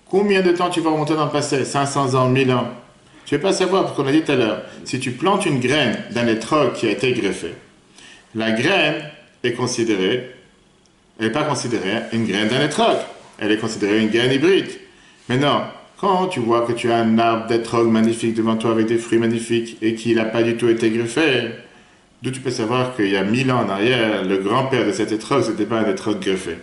Combien de temps tu vas remonter dans le passé? 500 ans, 1000 ans? Tu ne peux pas savoir, parce qu'on a dit tout à l'heure, si tu plantes une graine d'un étrog qui a été greffé, la graine est considérée, elle n'est pas considérée une graine d'un étrog, elle est considérée une graine hybride. Maintenant, quand tu vois que tu as un arbre d'étrog magnifique devant toi avec des fruits magnifiques et qu'il n'a pas du tout été greffé, d'où tu peux savoir qu'il y a 1000 ans en arrière, le grand-père de cet étrog, c'était pas un étrog greffé.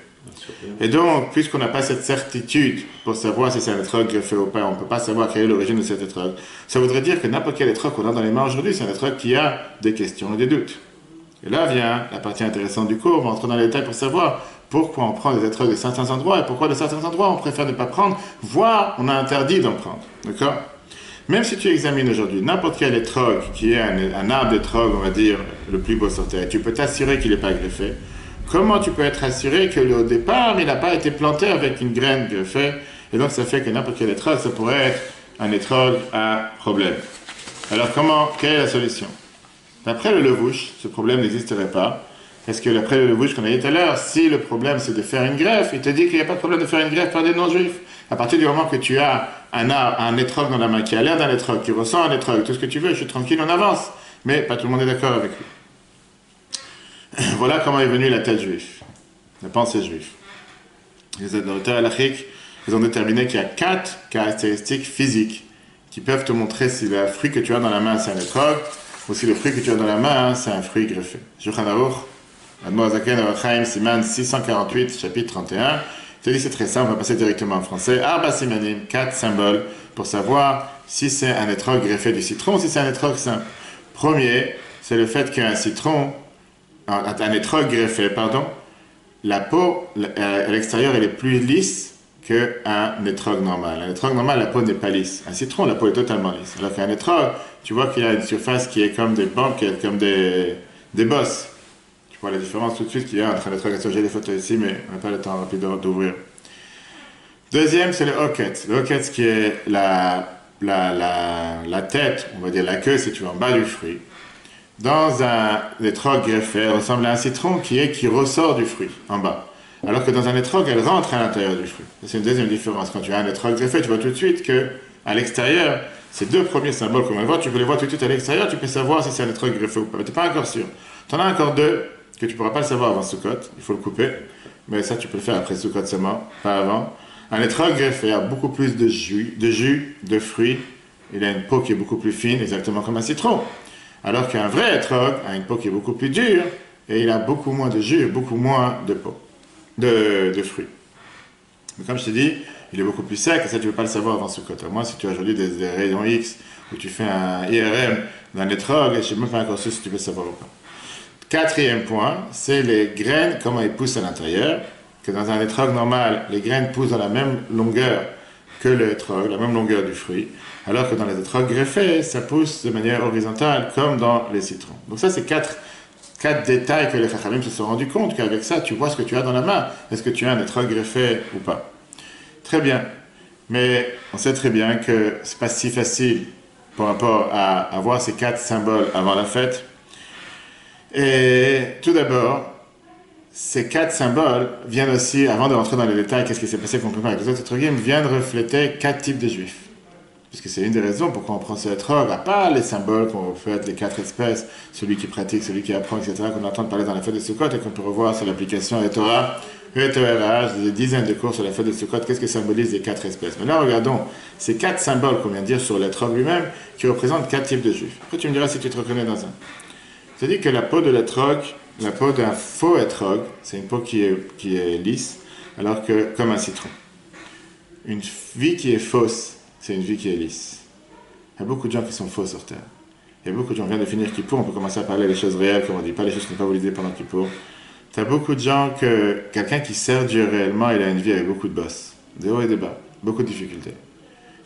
Et donc, puisqu'on n'a pas cette certitude pour savoir si c'est un étrog greffé ou pas, on ne peut pas savoir quelle est l'origine de cet étrog, ça voudrait dire que n'importe quel étrog qu'on a dans les mains aujourd'hui, c'est un étrog qui a des questions et des doutes. Et là vient la partie intéressante du cours, on va entrer dans les détails pour savoir pourquoi on prend des étrogs de certains endroits et pourquoi de certains endroits on préfère ne pas prendre, voire on a interdit d'en prendre. D'accord? Même si tu examines aujourd'hui n'importe quel étrog qui est un arbre d'étrog, on va dire, le plus beau sur Terre, tu peux t'assurer qu'il n'est pas greffé. Comment tu peux être assuré que au départ, il n'a pas été planté avec une graine greffée, et donc ça fait que n'importe quel étrog, ça pourrait être un étrog à problème. Alors quelle est la solution? D'après le Levouche, ce problème n'existerait pas. Parce que d'après le Levouche qu'on a dit tout à l'heure, si le problème c'est de faire une greffe, il te dit qu'il n'y a pas de problème de faire une greffe par des non-juifs. À partir du moment que tu as un étrog dans la main qui a l'air d'un étrog, qui ressent un étrog, tout ce que tu veux, je suis tranquille, on avance. Mais pas tout le monde est d'accord avec lui. Voilà comment est venue la tête juive, la pensée juive. Les auteurs halachiques, ils ont déterminé qu'il y a 4 caractéristiques physiques qui peuvent te montrer si le fruit que tu as dans la main c'est un étrog, ou si le fruit que tu as dans la main c'est un fruit greffé. Shulchan Aruch, Admor Hazaken Orach Chaim, Siman 648, chapitre 31. Je te dis c'est très simple, on va passer directement en français. Arba Simanim, 4 symboles pour savoir si c'est un étrog greffé du citron ou si c'est un étrog simple. Premier, c'est le fait qu'un citron, un étrog greffé, pardon, la peau à l'extérieur elle est plus lisse qu'un étrog normal. Un étrog normal, la peau n'est pas lisse. Un citron, la peau est totalement lisse. Alors qu'un étrog, tu vois qu'il y a une surface qui est comme des bandes, qui est comme des bosses. Tu vois la différence tout de suite qu'il y a entre un étrog. J'ai les photos ici, mais on n'a pas le temps rapide d'ouvrir. Deuxième, c'est le hoquet. Le hoquet, qui est la tête, on va dire la queue, si tu veux, en bas du fruit. Dans un étrog greffé, elle ressemble à un citron qui ressort du fruit, en bas. Alors que dans un étrog, elle rentre à l'intérieur du fruit. C'est une deuxième différence. Quand tu as un étrog greffé, tu vois tout de suite qu'à l'extérieur, ces deux premiers symboles qu'on va voir, tu peux les voir tout de suite à l'extérieur, tu peux savoir si c'est un étrog greffé ou pas. Mais tu n'es pas encore sûr. Tu en as encore deux que tu ne pourras pas le savoir avant Sukkot, il faut le couper. Mais ça, tu peux le faire après Sukkot seulement, pas avant. Un étrog greffé a beaucoup plus de jus, de fruits. Il a une peau qui est beaucoup plus fine, exactement comme un citron. Alors qu'un vrai étrog a une peau qui est beaucoup plus dure et il a beaucoup moins de jus et beaucoup moins de peau, de fruits. Mais comme je t'ai dit, il est beaucoup plus sec et ça tu ne peux pas le savoir avant Sukkot. Moi, si tu as aujourd'hui des rayons X où tu fais un IRM d'un étrog, je ne sais même pas encore si tu peux le savoir ou pas. Quatrième point, c'est les graines, comment elles poussent à l'intérieur. Que dans un étrog normal, les graines poussent dans la même longueur que le étrog, la même longueur du fruit, alors que dans les étrogs greffés, ça pousse de manière horizontale, comme dans les citrons. Donc ça, c'est quatre détails que les Chachamim se sont rendus compte, qu'avec ça, tu vois ce que tu as dans la main. Est-ce que tu as un étrog greffé ou pas? Très bien. Mais on sait très bien que c'est pas si facile par rapport à avoir ces 4 symboles avant la fête. Et tout d'abord, ces 4 symboles viennent aussi, avant de rentrer dans les détails, qu'est-ce qui s'est passé concrètement avec les autres étrogim, viennent refléter 4 types de juifs. Puisque c'est une des raisons pourquoi on prend ce étrog, à part les symboles qu'on fait, les 4 espèces, celui qui pratique, celui qui apprend, etc., qu'on entend parler dans la fête de Sukkot et qu'on peut revoir sur l'application Torah, des dizaines de cours sur la fête de Sukkot, qu'est-ce que symbolise les 4 espèces. Mais là, regardons ces 4 symboles qu'on vient de dire sur l'étrog lui-même, qui représentent 4 types de juifs. Après, tu me diras si tu te reconnais dans un. C'est-à-dire que la peau de l'étrog, la peau d'un faux étrog, c'est une peau qui est lisse, alors que, comme un citron. Une vie qui est fausse, c'est une vie qui est lisse. Il y a beaucoup de gens qui sont faux sur Terre. Il y a beaucoup de gens, on vient de finir Kippour, on peut commencer à parler des choses réelles, comme on dit, pas les choses qui ne sont pas validées pendant Kippour. Tu as beaucoup de gens quelqu'un qui sert Dieu réellement, il a une vie avec beaucoup de bosses, des hauts et des bas, beaucoup de difficultés.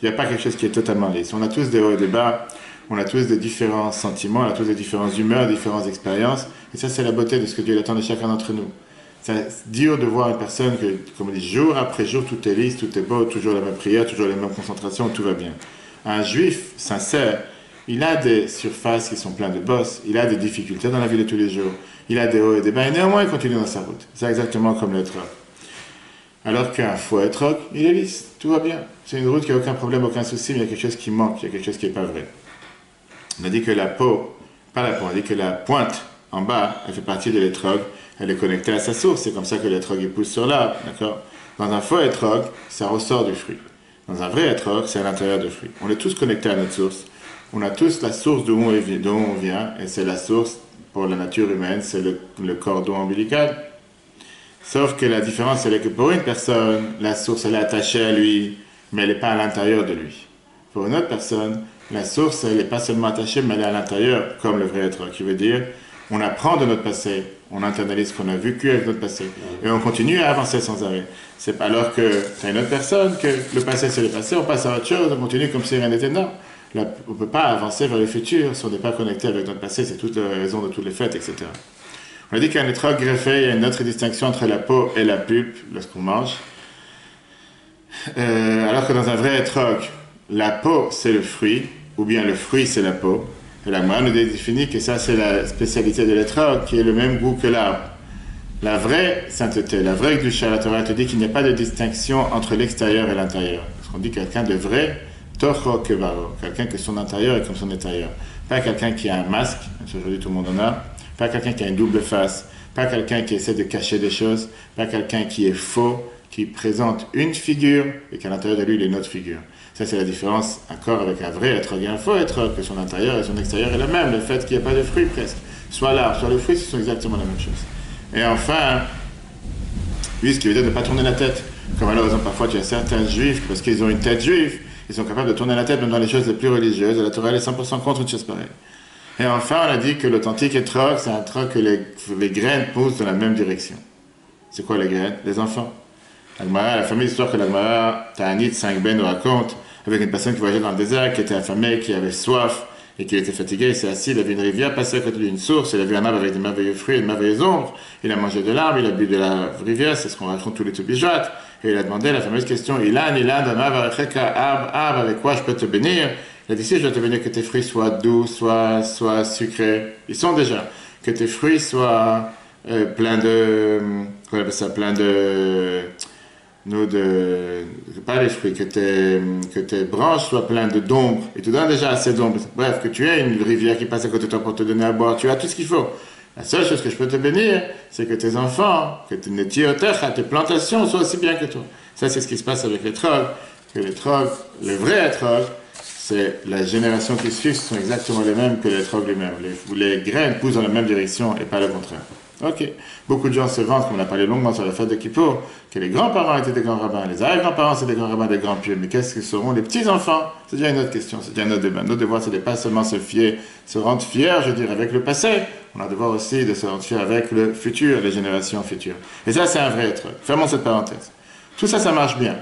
Il n'y a pas quelque chose qui est totalement lisse. On a tous des hauts et des bas, on a tous des différents sentiments, on a tous des différentes humeurs, des différentes expériences, et ça c'est la beauté de ce que Dieu attend de chacun d'entre nous. C'est dur de voir une personne que, comme on dit, jour après jour, tout est lisse, tout est beau, toujours la même prière, toujours les mêmes concentrations, tout va bien. Un juif sincère, il a des surfaces qui sont pleines de bosses, il a des difficultés dans la vie de tous les jours, il a des hauts et des bas, et néanmoins il continue dans sa route. C'est exactement comme l'étrog. Alors qu'un faux étrog, il est lisse, tout va bien. C'est une route qui n'a aucun problème, aucun souci, mais il y a quelque chose qui manque, il y a quelque chose qui n'est pas vrai. On a dit que la peau, pas la peau, on a dit que la pointe en bas, elle fait partie de l'étrog, elle est connectée à sa source, c'est comme ça que l'étrog pousse sur l'arbre, d'accord? Dans un faux étrog, ça ressort du fruit. Dans un vrai étrog, c'est à l'intérieur du fruit. On est tous connectés à notre source. On a tous la source d'où on vient, et c'est la source pour la nature humaine, c'est le cordon ombilical. Sauf que la différence, elle est que pour une personne, la source, elle est attachée à lui, mais elle n'est pas à l'intérieur de lui. Pour une autre personne, la source, elle n'est pas seulement attachée, mais elle est à l'intérieur, comme le vrai être, qui veut dire, on apprend de notre passé, on internalise ce qu'on a vécu avec notre passé, et on continue à avancer sans arrêt. C'est pas alors que c'est une autre personne, que le passé c'est le passé, on passe à autre chose, on continue comme si rien n'était. Non. Là, on ne peut pas avancer vers le futur si on n'est pas connecté avec notre passé, c'est toute la raison de toutes les fêtes, etc. On a dit qu'un étrog greffé, il y a une autre distinction entre la peau et la pulpe lorsqu'on mange. Alors que dans un vrai étrog, la peau c'est le fruit, ou bien le fruit c'est la peau. Et la Gemara nous définit que ça c'est la spécialité de l'étrog, qui est le même goût que l'arbre. La vraie sainteté, la vraie Kedusha, la Torah te dit qu'il n'y a pas de distinction entre l'extérieur et l'intérieur. Parce qu'on dit quelqu'un de vrai, Tocho Kevaro, quelqu'un que son intérieur est comme son intérieur. Pas quelqu'un qui a un masque, aujourd'hui tout le monde en a, pas quelqu'un qui a une double face, pas quelqu'un qui essaie de cacher des choses, pas quelqu'un qui est faux, qui présente une figure et qu'à l'intérieur de lui il est une autre figure. Ça c'est la différence encore avec un vrai être et un faux être, que son intérieur et son extérieur est le même, le fait qu'il n'y a pas de fruits presque. Soit l'arbre, soit le fruit, ce sont exactement la même chose. Et enfin, lui, ce qui veut dire de ne pas tourner la tête. Comme malheureusement parfois tu as certains juifs, parce qu'ils ont une tête juive, ils sont capables de tourner la tête même dans les choses les plus religieuses, et la Torah est 100% contre une chose pareille. Et enfin, on a dit que l'authentique étrog, c'est un étrog que les graines poussent dans la même direction. C'est quoi les graines? Les enfants. La fameuse histoire que la Gemara Ta'anit 5b nous raconte, avec une personne qui voyageait dans le désert, qui était affamée, qui avait soif, et qui était fatigué, il s'est assis, il a vu une rivière passer à côté d'une source, il a vu un arbre avec de merveilleux fruits et de merveilleuses ombres, il a mangé de l'arbre, il a bu de la rivière, c'est ce qu'on raconte tous les Toubijot, et il a demandé la fameuse question, Ilan, arbre, avec quoi je peux te bénir? Il a dit, si je dois te bénir que tes fruits soient doux, soient sucrés, ils sont déjà, que tes fruits soient pleins de, qu'on appelle ça, pleins de, pas les fruits, que tes branches soient pleines d'ombre, et tu donnes déjà assez d'ombre. Bref, que tu aies une rivière qui passe à côté de toi pour te donner à boire, tu as tout ce qu'il faut. La seule chose que je peux te bénir, c'est que tes enfants, que tes plantations soient aussi bien que toi. Ça, c'est ce qui se passe avec les trogs. Que les trogs, le vrai étrog, c'est la génération qui suit, ce sont exactement les mêmes que les trogs lui-même. Les graines poussent dans la même direction et pas le contraire. Ok. Beaucoup de gens se vantent, comme on a parlé longuement sur la fête de Kippour, que les grands-parents étaient des grands rabbins, les arrière-grands-parents c'est des grands rabbins, des grands pieux. Mais qu'est-ce que seront les petits-enfants? C'est déjà une autre question, c'est déjà un autre débat. Notre devoir, c'est de pas seulement se rendre fiers, je veux dire, avec le passé. On a le devoir aussi de se rendre fiers avec le futur, les générations futures. Et ça, c'est un vrai être. Fermons cette parenthèse. Tout ça, ça marche bien.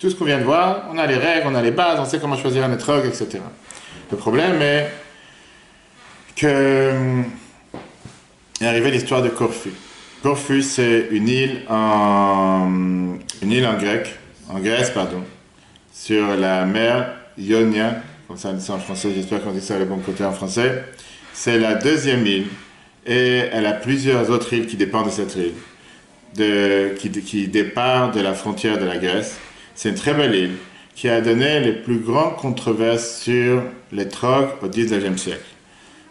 Tout ce qu'on vient de voir, on a les règles, on a les bases, on sait comment choisir un étrog, etc. Le problème est que est arrivée l'histoire de Corfu. Corfu, c'est une île en Grèce, sur la mer Ionia, comme ça on dit ça en français, j'espère qu'on dit ça le bon côté en français. C'est la deuxième île, et elle a plusieurs autres îles qui dépendent de cette île, qui départ de la frontière de la Grèce. C'est une très belle île, qui a donné les plus grandes controverses sur les trogs au XIXe siècle.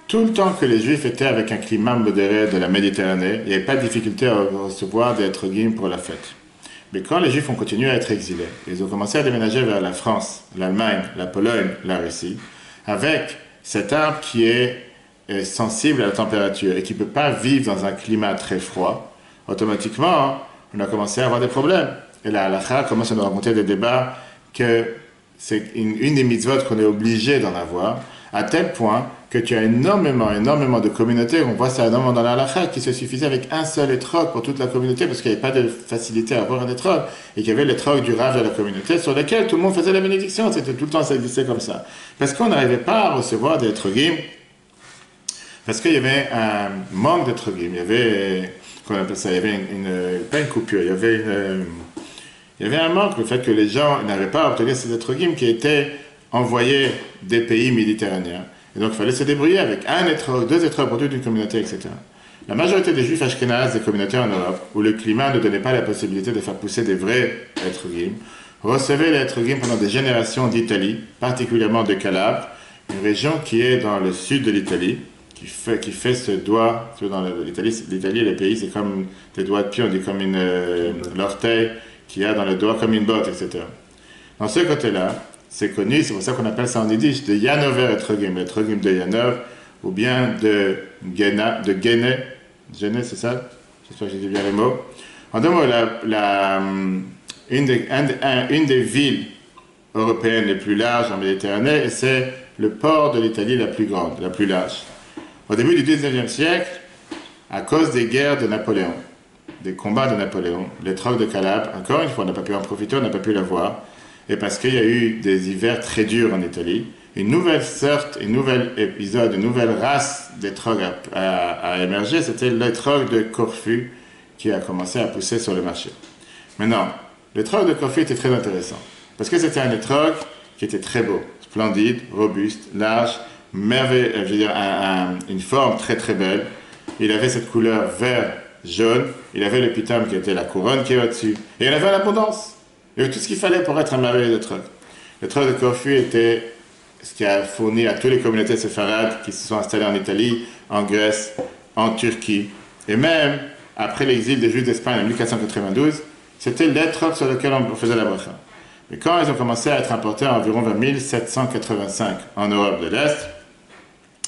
Tout le temps que les Juifs étaient avec un climat modéré de la Méditerranée, il n'y avait pas de difficulté à recevoir des etrogim pour la fête. Mais quand les Juifs ont continué à être exilés, ils ont commencé à déménager vers la France, l'Allemagne, la Pologne, la Russie, avec cet arbre qui est sensible à la température et qui ne peut pas vivre dans un climat très froid, automatiquement, on a commencé à avoir des problèmes. Et la halakha commence à nous raconter des débats que c'est une des mitzvot qu'on est obligé d'en avoir, à tel point que tu as énormément de communautés, on voit ça énormément dans la halakha, qui se suffisait avec un seul étrog pour toute la communauté, parce qu'il n'y avait pas de facilité à avoir un étrog, et qu'il y avait l'étrog du rav de la communauté, sur lequel tout le monde faisait la bénédiction, c'était tout le temps, ça existait comme ça. Parce qu'on n'arrivait pas à recevoir des étrogim, parce qu'il y avait un manque d'étrogim, il y avait, qu'on appelle ça, il y avait pas une coupure, il y avait un manque, le fait que les gens n'arrivaient pas à obtenir ces étrogim qui étaient envoyés des pays méditerranéens. Et donc il fallait se débrouiller avec un étrog, deux étrogs pour toute une communauté, etc. La majorité des juifs ashkénazes des communautés en Europe, où le climat ne donnait pas la possibilité de faire pousser des vrais étrogim, recevaient les étrogim pendant des générations d'Italie, particulièrement de Calabre, une région qui est dans le sud de l'Italie, qui fait ce doigt, dans l'Italie et les pays, c'est comme des doigts de pied, on dit comme l'orteil qu'il y a dans le doigt comme une botte, etc. Dans ce côté-là, c'est connu, c'est pour ça qu'on appelle ça en yiddish de Yanover etrogim, etrogim de Yanov, ou bien de Guéné, c'est ça? J'espère que j'ai dit bien les mots. En deux mots, une des villes européennes les plus larges en Méditerranée, et c'est le port de l'Italie la plus grande, la plus large. Au début du 19e siècle, à cause des guerres de Napoléon, des combats de Napoléon, l'étrog de Calabre, encore une fois, on n'a pas pu en profiter, on n'a pas pu la voir, et parce qu'il y a eu des hivers très durs en Italie, une nouvelle sorte, un nouvel épisode, une nouvelle race d'étrog a émergé, c'était l'étrog de Corfou qui a commencé à pousser sur le marché. Maintenant, l'étrog de Corfou était très intéressant, parce que c'était un étrog qui était très beau, splendide, robuste, large, merveilleux, je veux dire, une forme très très belle. Il avait cette couleur vert-jaune, il avait l'épithème qui était la couronne qui est au-dessus, et il avait l'abondance. Il y avait tout ce qu'il fallait pour être un merveilleux étrog. L'étrog de Corfou était ce qui a fourni à toutes les communautés séfarades qui se sont installées en Italie, en Grèce, en Turquie, et même après l'exil des Juifs d'Espagne en 1492, c'était l'étrog sur lequel on faisait la bracha. Mais quand ils ont commencé à être importés environ vers 1785 en Europe de l'Est,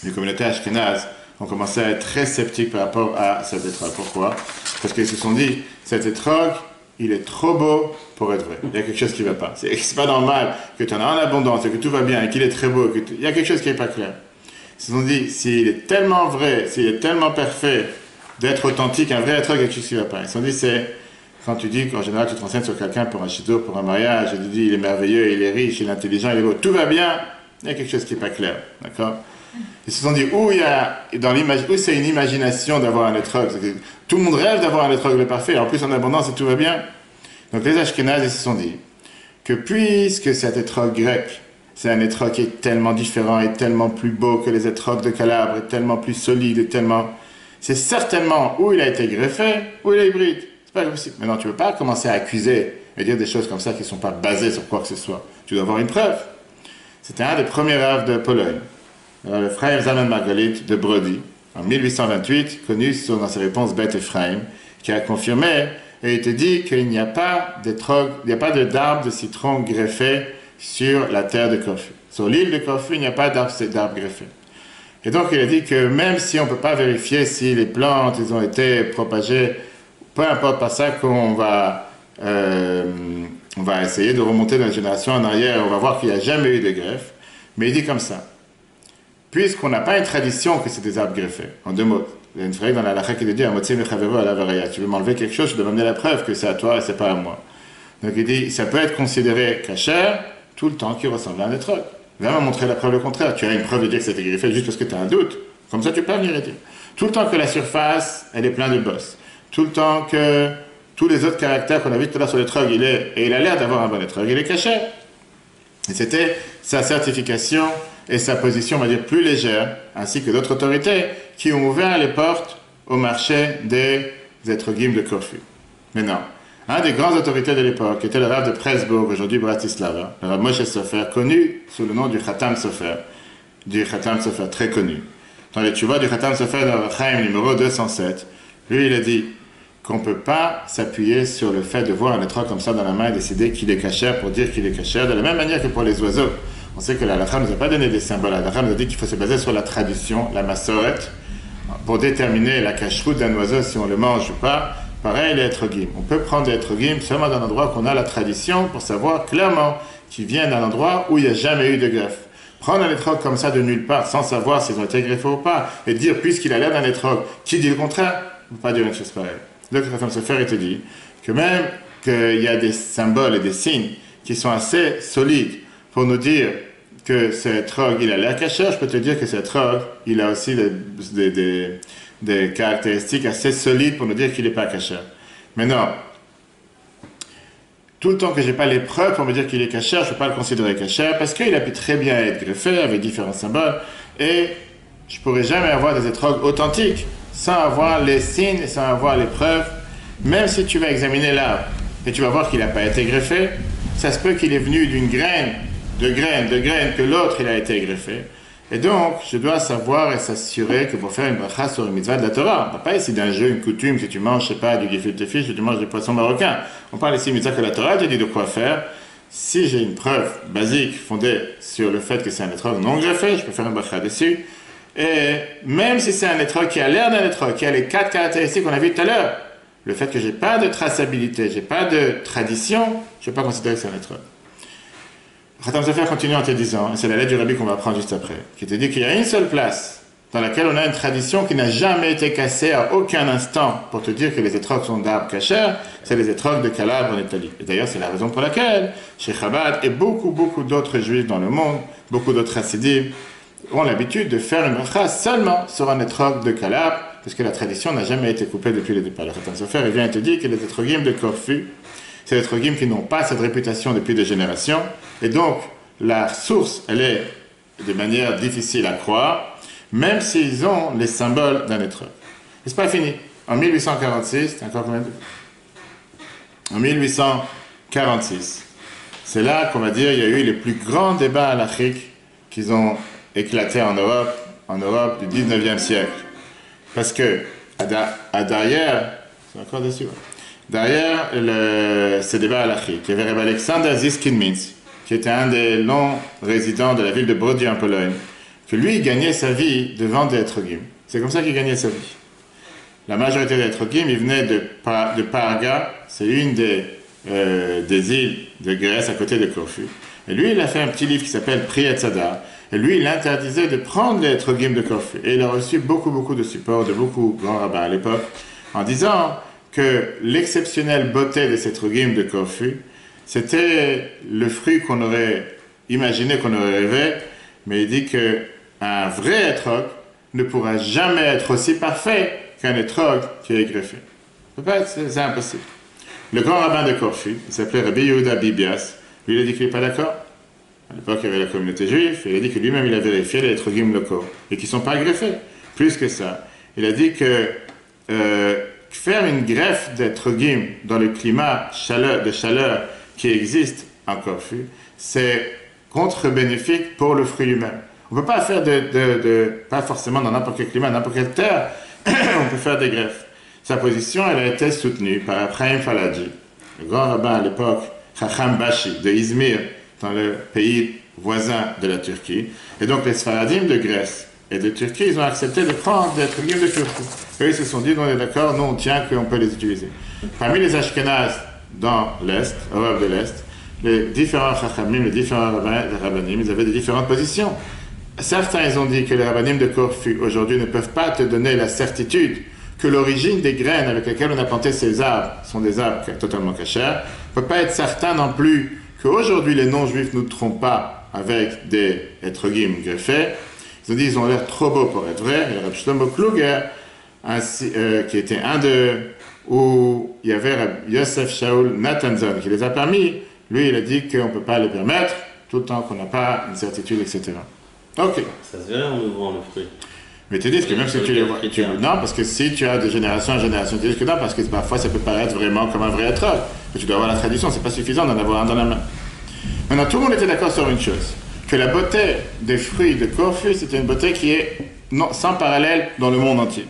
les communautés ashkénazes ont commencé à être très sceptiques par rapport à cet étrog. Pourquoi? Parce qu'ils se sont dit, cet étrog, il est trop beau pour être vrai. Il y a quelque chose qui ne va pas. C'est pas normal que tu en as en abondance et que tout va bien et qu'il est très beau. Il y a quelque chose qui n'est pas clair. Ils se sont dit, s'il est tellement vrai, s'il est tellement parfait d'être authentique, un vrai étrog, il y a quelque chose qui ne va pas. Ils se sont dit, c'est quand tu dis qu'en général tu te renseignes sur quelqu'un pour un shidur, pour un mariage, et tu dis, il est merveilleux, il est riche, il est intelligent, il est beau, tout va bien, il y a quelque chose qui n'est pas clair. D'accord? Ils se sont dit, où c'est une imagination d'avoir un étrog. Tout le monde rêve d'avoir un étrog le parfait, en plus en abondance et tout va bien. Donc les Ashkénazes, ils se sont dit que puisque cet étrog grec, c'est un étrog qui est tellement différent et tellement plus beau que les étrogs de Calabre, et tellement plus solide et tellement... C'est certainement où il a été greffé, où il est hybride. C'est pas possible. Maintenant, tu ne peux pas commencer à accuser et dire des choses comme ça qui ne sont pas basées sur quoi que ce soit. Tu dois avoir une preuve. C'était un des premiers raves de Pologne. Alors, le frère Zalman Margalit de Brody, en 1828, connu dans ses réponses Beth Ephraim, qui a confirmé et il te dit qu'il n'y a pas d'arbre de citron greffé sur la terre de Corfou. Sur l'île de Corfou, il n'y a pas d'arbre greffé. Et donc, il a dit que même si on ne peut pas vérifier si les plantes ont été propagées, peu importe par ça qu'on va essayer de remonter dans les générations en arrière, on va voir qu'il n'y a jamais eu de greffe. Mais il dit comme ça. Puisqu'on n'a pas une tradition que c'est des arbres greffés, en deux mots, il y a une phrase dans la halakha qui dit tu veux m'enlever quelque chose, je dois m'amener la preuve que c'est à toi et c'est pas à moi. Donc il dit ça peut être considéré cachère tout le temps qu'il ressemble à un étrog. Viens me montrer la preuve le contraire. Tu as une preuve de dire que c'était greffé juste parce que tu as un doute. Comme ça tu peux venir et dire. Tout le temps que la surface elle est pleine de bosses. Tout le temps que tous les autres caractères qu'on a vu tout à l'heure sur l'étrog, il a l'air d'avoir un bon étrog, il est caché. Et c'était sa certification et sa position, on va dire, plus légère, ainsi que d'autres autorités qui ont ouvert les portes au marché des étrogim de Corfou. Maintenant, un des grandes autorités de l'époque était le Rav de Presbourg, aujourd'hui Bratislava, le Rav Moshe Sofer, connu sous le nom du Khatam Sofer, très connu. Dans les tchuvot du Khatam Sofer de Rachaim, numéro 207, lui, il a dit qu'on ne peut pas s'appuyer sur le fait de voir un étrog comme ça dans la main et décider qu'il est cachère pour dire qu'il est cachère, de la même manière que pour les oiseaux. On sait que la halakha ne nous a pas donné des symboles. La halakha nous a dit qu'il faut se baser sur la tradition, la masoret, pour déterminer la cacheroute d'un oiseau, si on le mange ou pas. Pareil, les étrogim. On peut prendre des étrogim seulement d'un endroit qu'on a la tradition pour savoir clairement qu'il vient d'un endroit où il n'y a jamais eu de greffe. Prendre un étrog comme ça de nulle part, sans savoir s'ils ont été greffés ou pas, et dire, puisqu'il a l'air d'un étrog, qui dit le contraire, on ne peut pas dire une chose pareille. Donc, comme se faire, il te dit que même qu'il y a des symboles et des signes qui sont assez solides pour nous dire que ce étrog, il a l'air cachère, je peux te dire que ce étrog, il a aussi des caractéristiques assez solides pour nous dire qu'il n'est pas cachère. Mais non, tout le temps que je n'ai pas les preuves pour me dire qu'il est cachère, je ne peux pas le considérer cachère, parce qu'il a pu très bien être greffé avec différents symboles, et je ne pourrais jamais avoir des étrogs authentiques sans avoir les signes et sans avoir les preuves. Même si tu vas examiner l'arbre et tu vas voir qu'il n'a pas été greffé, ça se peut qu'il est venu d'une graine, de graine, que l'autre il a été greffé. Et donc, je dois savoir et s'assurer que pour faire une bracha sur une mitzvah de la Torah, on ne parle pas ici d'un jeu, une coutume, si tu manges, je sais pas, du gefilte fish, ou tu manges du poisson marocain. On parle ici d'une mitzvah que la Torah te dit de quoi faire. Si j'ai une preuve basique fondée sur le fait que c'est un étrog non greffé, je peux faire une bracha dessus. Et même si c'est un étrog qui a l'air d'un étrog, qui a les 4 caractéristiques qu'on a vues tout à l'heure, le fait que j'ai pas de traçabilité, j'ai pas de tradition, je ne vais pas considérer que c'est un étrog. Khatam Sofer continue en te disant, et c'est la lettre du Rabbi qu'on va prendre juste après, qui te dit qu'il y a une seule place dans laquelle on a une tradition qui n'a jamais été cassée à aucun instant pour te dire que les étrogs sont d'arbres cachers, c'est les étrogs de Calabre en Italie. Et d'ailleurs, c'est la raison pour laquelle, chez Chabad et beaucoup d'autres juifs dans le monde, beaucoup d'autres chassidim, ont l'habitude de faire une bracha seulement sur un étrog de Calabre, parce que la tradition n'a jamais été coupée depuis le départ. Le Khatam Sofer, il vient te dire que les étrogim de Corfu, c'est des étrogim qui n'ont pas cette réputation depuis des générations, et donc la source, elle est de manière difficile à croire, même s'ils ont les symboles d'un étrog. Et c'est pas fini. En 1846, encore combien de... En 1846, c'est là qu'on va dire il y a eu les plus grands débats halachiques qui ont éclaté en Europe du 19e siècle. Parce que derrière, c'est encore dessus, derrière ce débat halachique, il y avait Rabbi Alexander Ziskin-Mintz, qui était un des longs résidents de la ville de Brody en Pologne, que lui, il gagnait sa vie de vendre des étrogim. C'est comme ça qu'il gagnait sa vie. La majorité des étrogim, ils venaient de Parga, c'est une des îles de Grèce à côté de Corfu. Et lui, il a fait un petit livre qui s'appelle Pri et Tzadar. Et lui, il interdisait de prendre les étrogim de Corfu. Et il a reçu beaucoup de support de beaucoup de grands rabbins à l'époque, en disant que l'exceptionnelle beauté de ces étrogim de Corfu, c'était le fruit qu'on aurait imaginé, qu'on aurait rêvé, mais il dit qu'un vrai étrog ne pourra jamais être aussi parfait qu'un étrog qui est greffé. C'est impossible. Le grand rabbin de Corfu, il s'appelait Rabbi Yehuda Bibias, lui il a dit qu'il n'est pas d'accord. À l'époque, il y avait la communauté juive, et il a dit que lui-même il a vérifié les étrogim locaux, et qui ne sont pas greffés. Plus que ça, il a dit que faire une greffe d'étrogim dans le climat de chaleur qui existe en Corfu, c'est contre-bénéfique pour le fruit lui-même. On ne peut pas faire pas forcément dans n'importe quel climat, n'importe quelle terre, on peut faire des greffes. Sa position, elle a été soutenue par Chaim Falaji, le grand rabbin à l'époque, Chacham Bashi, de Izmir, dans le pays voisin de la Turquie. Et donc les Sfaradim de Grèce et de Turquie, ils ont accepté de prendre des étrogim de Turquie. Eux, ils se sont dit, on est d'accord, nous on tient qu'on peut les utiliser. Parmi les Ashkénazes dans l'Est, Europe de l'Est, les différents Chachamim, les différents rabbanim, ils avaient des différentes positions. Certains, ils ont dit que les rabbanim de Corfu, aujourd'hui, ne peuvent pas te donner la certitude que l'origine des graines avec lesquelles on a planté ces arbres sont des arbres totalement cachers. On ne peut pas être certain non plus qu'aujourd'hui, les non-juifs ne nous trompent pas avec des étrogim greffés. Ils ont dit qu'ils ont l'air trop beaux pour être vrais. Et Rabbi Shlomo Kluger, qui était un d'eux, où il y avait Yosef Shaul Natanzon qui les a permis, lui il a dit qu'on ne peut pas les permettre tout le temps qu'on n'a pas une certitude, etc. Ok. Ça se verrait en ouvrant le fruit. Mais tu dis que même si tu les vois, non, parce que si tu as de génération en génération, tu dis que non, parce que parfois ça peut paraître vraiment comme un vrai étrog. Tu dois avoir la tradition, c'est pas suffisant d'en avoir un dans la main. Maintenant, tout le monde était d'accord sur une chose, que la beauté des fruits de Corfu, c'était une beauté qui est sans parallèle dans le monde entier.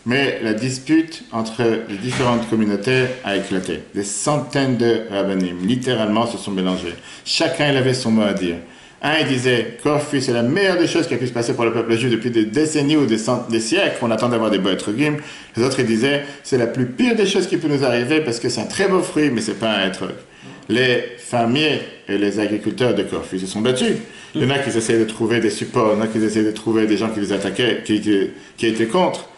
Mais la dispute entre les différentes communautés a éclaté. Des centaines de rabbanim, littéralement, se sont mélangés. Chacun, il avait son mot à dire. Un, il disait, Corfu, c'est la meilleure des choses qui a pu se passer pour le peuple juif depuis des décennies ou des siècles, qu'on attend d'avoir des beaux étrogim. Les autres, ils disaient, c'est la plus pire des choses qui peut nous arriver parce que c'est un très beau fruit, mais c'est pas un étrog. Les fermiers et les agriculteurs de Corfu se sont battus. Il y en a qui essayaient de trouver des supports, il y en a qui essayaient de trouver des gens qui les attaquaient, qui étaient contre.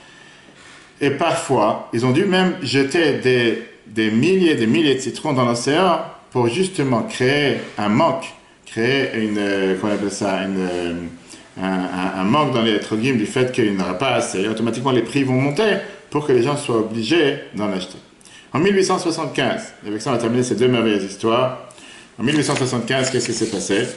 Et parfois, ils ont dû même jeter des milliers de citrons dans l'océan pour justement créer un manque, créer qu'on appelle ça, un manque dans les étrogim du fait qu'il n'y aura pas assez. Et automatiquement, les prix vont monter pour que les gens soient obligés d'en acheter. En 1875, et avec ça on va terminer ces deux merveilleuses histoires. En 1875, qu'est-ce qui s'est passé?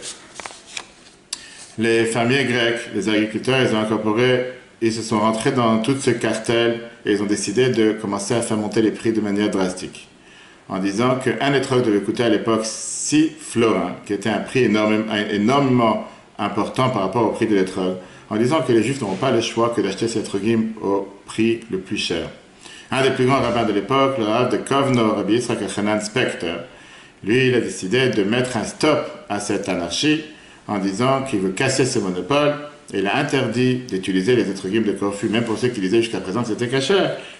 Les fermiers grecs, les agriculteurs, ils ont incorporé, ils se sont rentrés dans tout ce cartel et ils ont décidé de commencer à faire monter les prix de manière drastique. En disant qu'un étrog devait coûter à l'époque 6 florins, qui était un prix énormément important par rapport au prix de l'étrog, en disant que les juifs n'auront pas le choix que d'acheter cet étrogim au prix le plus cher. Un des plus grands rabbins de l'époque, le rabbin de Kovno, Rabbi Yitzhak Elchanan Spector, lui, il a décidé de mettre un stop à cette anarchie en disant qu'il veut casser ce monopole et il a interdit d'utiliser les étrogim de Corfu, même pour ceux qui disaient jusqu'à présent que c'était caché,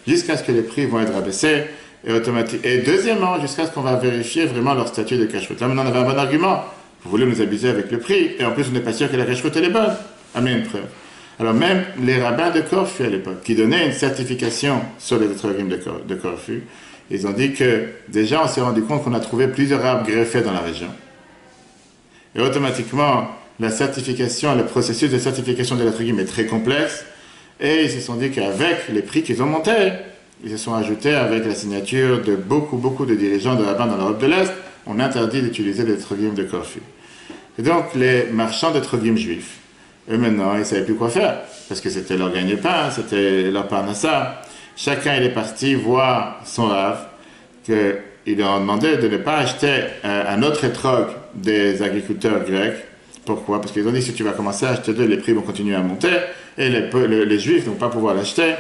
jusqu'à ce que les prix vont être abaissés, et deuxièmement, jusqu'à ce qu'on va vérifier vraiment leur statut de cache-route. Là, maintenant, on avait un bon argument. Vous voulez nous abuser avec le prix, et en plus, on n'est pas sûr que la cache-route, elle est bonne. Amenez une preuve. Alors, même les rabbins de Corfu à l'époque, qui donnaient une certification sur les étrogim de Corfu, ils ont dit que, déjà, on s'est rendu compte qu'on a trouvé plusieurs arbres greffés dans la région. Et automatiquement, la certification, le processus de certification de l'étrogim est très complexe, et ils se sont dit qu'avec les prix qu'ils ont montés, ils se sont ajoutés avec la signature de beaucoup de dirigeants de rabbins dans l'Europe de l'Est, on interdit d'utiliser les étrogim de Corfu. Et donc, les marchands d'étrogim juifs, eux maintenant, ils ne savaient plus quoi faire, parce que c'était leur gagne-pain, c'était leur parnassa. Chacun, il est parti voir son rave, qu'il leur demandait de ne pas acheter un autre étrog des agriculteurs grecs. Pourquoi? Parce qu'ils ont dit, si tu vas commencer à acheter d'eux, les prix vont continuer à monter, et les juifs ne vont pas pouvoir l'acheter.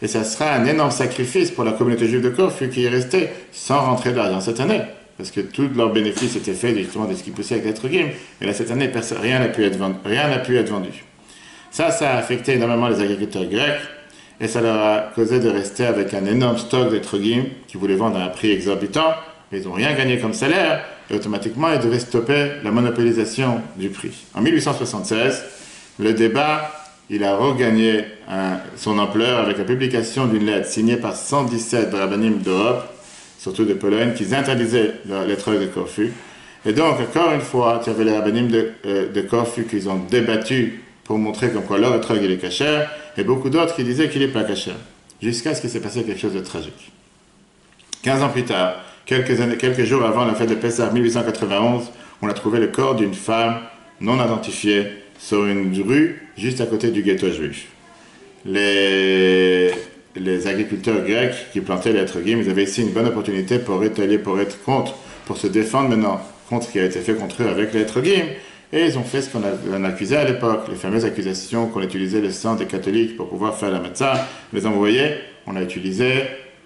Et ça sera un énorme sacrifice pour la communauté juive de Corfu qui est restée sans rentrer d'argent cette année. Parce que tous leurs bénéfices étaient faits justement de ce qui poussait avec l'étrogim. Et là, cette année, rien n'a pu être vendu. Ça a affecté énormément les agriculteurs grecs. Et ça leur a causé de rester avec un énorme stock d'étrogim qu'ils voulaient vendre à un prix exorbitant. Ils n'ont rien gagné comme salaire. Et automatiquement, ils devaient stopper la monopolisation du prix. En 1876, le débat, il a regagné son ampleur avec la publication d'une lettre signée par 117 rabbinim d'Europe, surtout de Pologne, qui interdisaient l'étrog de Corfu. Et donc, encore une fois, tu avais les rabbinim de Corfu qui ont débattu pour montrer comme quoi leur étrog il est caché, et beaucoup d'autres qui disaient qu'il n'est pas caché, jusqu'à ce qu'il s'est passé quelque chose de tragique. 15 ans plus tard, quelques jours avant la fête de Pessah 1891, on a trouvé le corps d'une femme non identifiée sur une rue juste à côté du ghetto juif. Les agriculteurs grecs qui plantaient les étrogim, ils avaient ici une bonne opportunité pour se défendre maintenant contre ce qui a été fait contre eux avec les étrogim. Et ils ont fait ce qu'on accusait à l'époque, les fameuses accusations qu'on utilisait le sang des catholiques pour pouvoir faire la matzah. Les envoyés, on a utilisé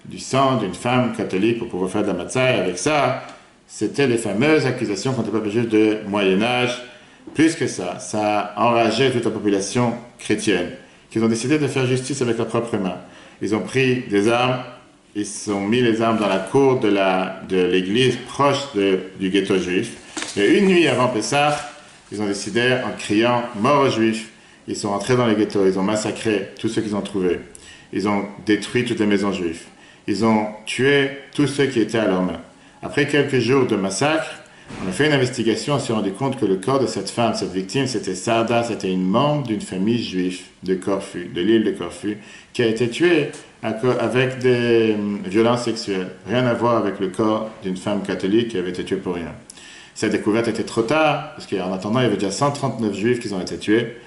du sang d'une femme catholique pour pouvoir faire de la matzah. Et avec ça, c'était les fameuses accusations contre le peuple juif de Moyen-Âge. Plus que ça a enragé toute la population chrétienne, qui ont décidé de faire justice avec leurs propres mains. Ils ont pris des armes, ils ont mis les armes dans la cour de l'église proche du ghetto juif. Et une nuit avant Pessah, ils ont décidé, en criant « Mort aux Juifs », ils sont entrés dans les ghettos, ils ont massacré tous ceux qu'ils ont trouvés. Ils ont détruit toutes les maisons juives. Ils ont tué tous ceux qui étaient à leurs mains. Après quelques jours de massacre, on a fait une investigation, on s'est rendu compte que le corps de cette femme, cette victime, c'était Sarda, c'était une membre d'une famille juive de Corfu, de l'île de Corfu, qui a été tuée avec des violences sexuelles. Rien à voir avec le corps d'une femme catholique qui avait été tuée pour rien. Cette découverte était trop tard, parce qu'en attendant, il y avait déjà 139 juifs qui ont été tués.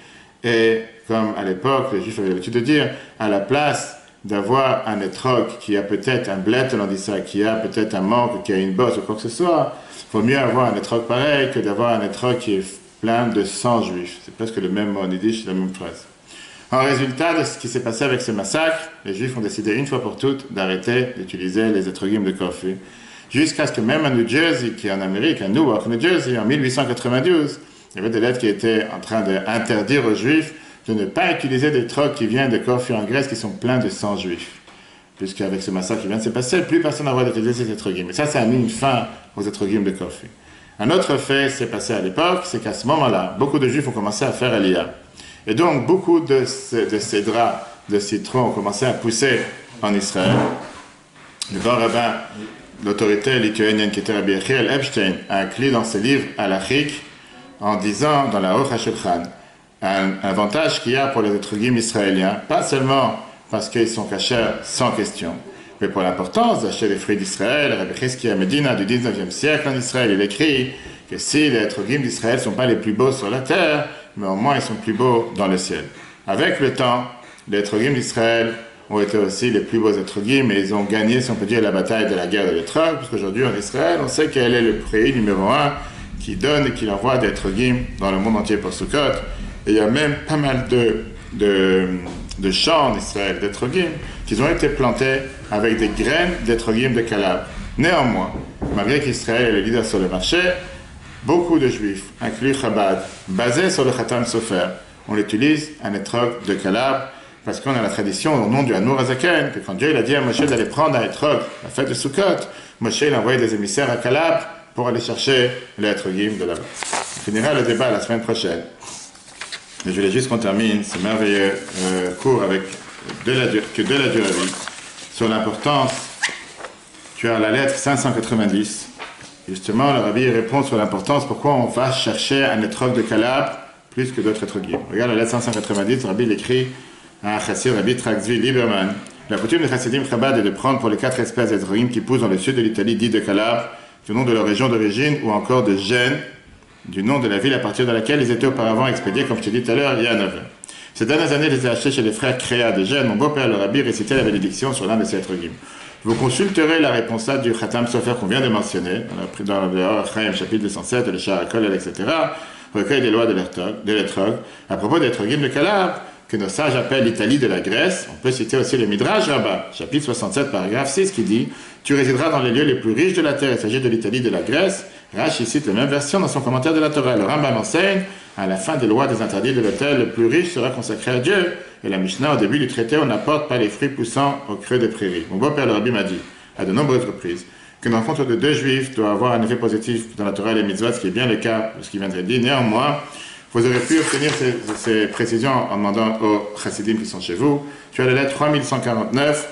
Et comme à l'époque, les juifs avaient l'habitude de dire, à la place d'avoir un étrog qui a peut-être un bled, on dit ça, qui a peut-être un manque, qui a une bosse ou quoi que ce soit, il vaut mieux avoir un étrog pareil que d'avoir un étrog qui est plein de sang juif. C'est presque le même mot en yiddish, c'est la même phrase. En résultat de ce qui s'est passé avec ce massacre, les juifs ont décidé une fois pour toutes d'arrêter d'utiliser les étrogim de Corfu. Jusqu'à ce que même à New Jersey, qui est en Amérique, à Newark, New Jersey, en 1892, il y avait des lettres qui étaient en train d'interdire aux Juifs de ne pas utiliser des trocs qui viennent de Corfu en Grèce qui sont pleins de sang juif. Puisqu'avec ce massacre qui vient de se passer, plus personne n'a le droit d'utiliser ces étrogim. Et ça a mis une fin aux étrogim de Corfu. Un autre fait s'est passé à l'époque, c'est qu'à ce moment-là, beaucoup de Juifs ont commencé à faire Aliyah. Et donc, beaucoup de ces draps de citron ont commencé à pousser en Israël. Le grand rabbin, l'autorité lituanienne qui était Rabbi Yechiel Epstein, a inclus dans ses livres halachiques en disant, dans la Aruch HaShulchan, un avantage qu'il y a pour les étrogim israéliens, pas seulement parce qu'ils sont cachés sans question, mais pour l'importance d'acheter les fruits d'Israël. Rabbi Chizkiah Medina du 19e siècle en Israël, il écrit que si les étrogim d'Israël ne sont pas les plus beaux sur la terre, mais au moins ils sont plus beaux dans le ciel. Avec le temps, les étrogim d'Israël ont été aussi les plus beaux étrogim, et ils ont gagné, si on peut dire, la bataille de la guerre de l'étrog, parce qu'aujourd'hui en Israël, on sait quel est le pays numéro 1 qui donne et qui envoie des étrogim dans le monde entier pour Sukkot. Et il y a même pas mal de champs en Israël d'étrogim qui ont été plantés avec des graines d'étrogim de Calabre. Néanmoins, malgré qu'Israël est le leader sur le marché, beaucoup de juifs, inclus Chabad, basés sur le Khatam Sofer, on utilise un étrog de Calabre, parce qu'on a la tradition au nom du Hanour Azaken, que quand Dieu il a dit à Moshe d'aller prendre un étrog, la fête de Sukkot, Moshe il a envoyé des émissaires à Calabre pour aller chercher les étrogim de là-bas. On finira le débat la semaine prochaine. Mais je voulais juste qu'on termine ce merveilleux cours avec de la durée sur l'importance. Tu as la lettre 590. Justement, le Rabbi répond sur l'importance pourquoi on va chercher un étrog de Calabre plus que d'autres étrogim. Regarde la lettre 590, le Rabbi l'écrit à un chassid, Rabbi Traxvi Lieberman. La coutume des chassidim Chabad est de prendre pour les 4 espèces d'étrogim qui poussent dans le sud de l'Italie, dit de Calabre, du nom de leur région d'origine ou encore de Gênes, du nom de la ville à partir de laquelle ils étaient auparavant expédiés, comme je t'ai dit tout à l'heure, il y a 9 ans. Ces dernières années, je les ai achetés chez les frères Créa de Gênes. Mon beau-père, le Rabbi, récitait la bénédiction sur l'un de ces étrogim. Vous consulterez la réponse du Khatam Sofer qu'on vient de mentionner, dans le Chaim, chapitre 207, le Sharakol, etc., recueil des lois de l'étrog, à propos des étrogim de Calabre, que nos sages appellent l'Italie de la Grèce. On peut citer aussi le Midrash Rabbah, chapitre 67, paragraphe 6, qui dit « Tu résideras dans les lieux les plus riches de la terre ». Il s'agit de l'Italie de la Grèce. Rashi cite la même version dans son commentaire de la Torah. Le Rambam enseigne à la fin des lois des interdits de l'autel, le plus riche sera consacré à Dieu. Et la Mishnah, au début du traité, on n'apporte pas les fruits poussant au creux des prairies. Mon beau-père, le Rabbi, m'a dit, à de nombreuses reprises, qu'une rencontre de 2 juifs doit avoir un effet positif dans la Torah et les mitzvot, ce qui est bien le cas de ce qui viendrait de dire. Néanmoins, vous aurez pu obtenir ces précisions en demandant aux chassidim qui sont chez vous. Tu as la lettre 3149,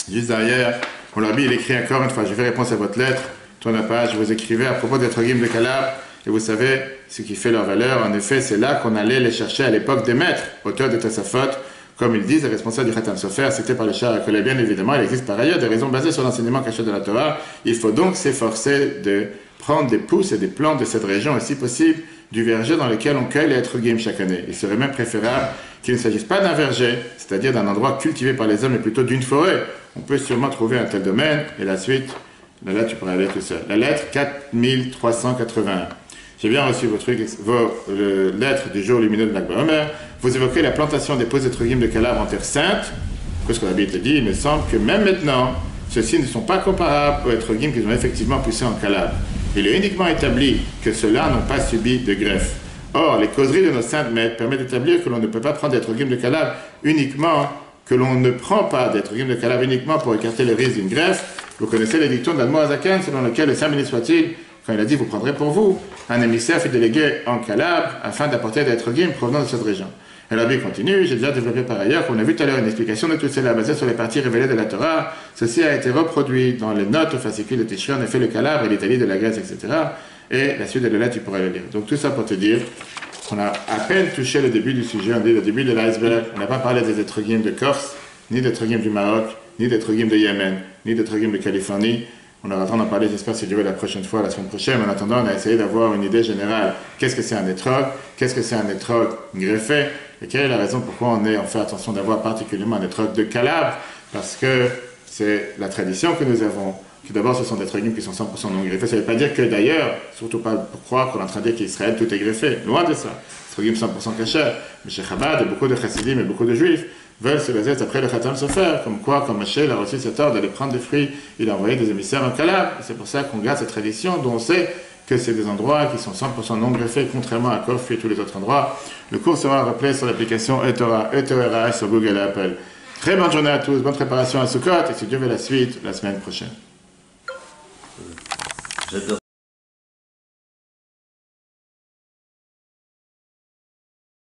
juste derrière. Mon Rabbi, il écrit encore une fois, je vais répondre à votre lettre. Tourne la page, vous écrivez à propos des étrogim de Calabre, et vous savez ce qui fait leur valeur. En effet, c'est là qu'on allait les chercher à l'époque des maîtres, auteurs de Tosafot. Comme ils disent, les responsables du Khatam Sofer, c'était par le Sharakol. Bien évidemment, il existe par ailleurs des raisons basées sur l'enseignement caché de la Torah. Il faut donc s'efforcer de prendre des pousses et des plantes de cette région, et si possible, du verger dans lequel on cueille les étrogim chaque année. Il serait même préférable qu'il ne s'agisse pas d'un verger, c'est-à-dire d'un endroit cultivé par les hommes, mais plutôt d'une forêt. On peut sûrement trouver un tel domaine, et la suite, la lettre, tu pourrais aller tout seul. La lettre 4381. J'ai bien reçu vos lettres du jour lumineux de l'Akba Omer. Vous évoquez la plantation des pousses d'étrogim de Calabre en terre sainte. Parce que l'habit le dit, il me semble que même maintenant, ceux-ci ne sont pas comparables aux étrogim qu'ils ont effectivement poussés en Calabre. Il est uniquement établi que ceux-là n'ont pas subi de greffe. Or, les causeries de nos saintes maîtres permettent d'établir que l'on ne peut pas prendre d'étrogim de Calabre uniquement, que l'on ne prend pas d'étrogim de Calabre uniquement pour écarter le risque d'une greffe. Vous connaissez les dictons d'Admo Azaken, selon lequel le Saint béni soit-il, quand il a dit vous prendrez pour vous, un émissaire fut délégué en Calabre afin d'apporter des étrogim provenant de cette région. Et la Bible continue, j'ai déjà développé par ailleurs, qu'on a vu tout à l'heure une explication de tout cela basée sur les parties révélées de la Torah. Ceci a été reproduit dans les notes au fascicule de Tishri, en effet le Calabre et l'Italie de la Grèce, etc. Et la suite de la lettre, tu pourrais le lire. Donc tout ça pour te dire qu'on a à peine touché le début du sujet, on dit le début de l'iceberg. On n'a pas parlé des étrogim de Corse, ni des étrogim du Maroc, ni des étrogim de Yémen, ni des étrogim de Californie. On aura le temps d'en parler, j'espère, si Dieu veut, la prochaine fois, la semaine prochaine. Mais en attendant, on a essayé d'avoir une idée générale. Qu'est-ce que c'est un étrog? Qu'est-ce que c'est un étrog greffé? Et quelle est la raison pourquoi on fait attention d'avoir particulièrement un étrog de Calabre? Parce que c'est la tradition que nous avons. Que d'abord, ce sont des étrogim qui sont 100% non greffés. Ça ne veut pas dire que d'ailleurs, surtout pas pour croire qu'on est en train de dire qu'Israël tout est greffé. Loin de ça. Étrogim 100% cachés. Mais chez Chabad, beaucoup de chassidim et beaucoup de juifs veulent se baser après le Khatam Sofer, comme quoi, quand Moshe a reçu cet ordre d'aller prendre des fruits, il a envoyé des émissaires en Calabre. C'est pour ça qu'on garde cette tradition, dont on sait que c'est des endroits qui sont 100% non greffés, contrairement à Kof et tous les autres endroits. Le cours sera rappelé sur l'application eTorah, eTorah sur Google et Apple. Très bonne journée à tous, bonne préparation à Sukkot, et si Dieu veut la suite, la semaine prochaine.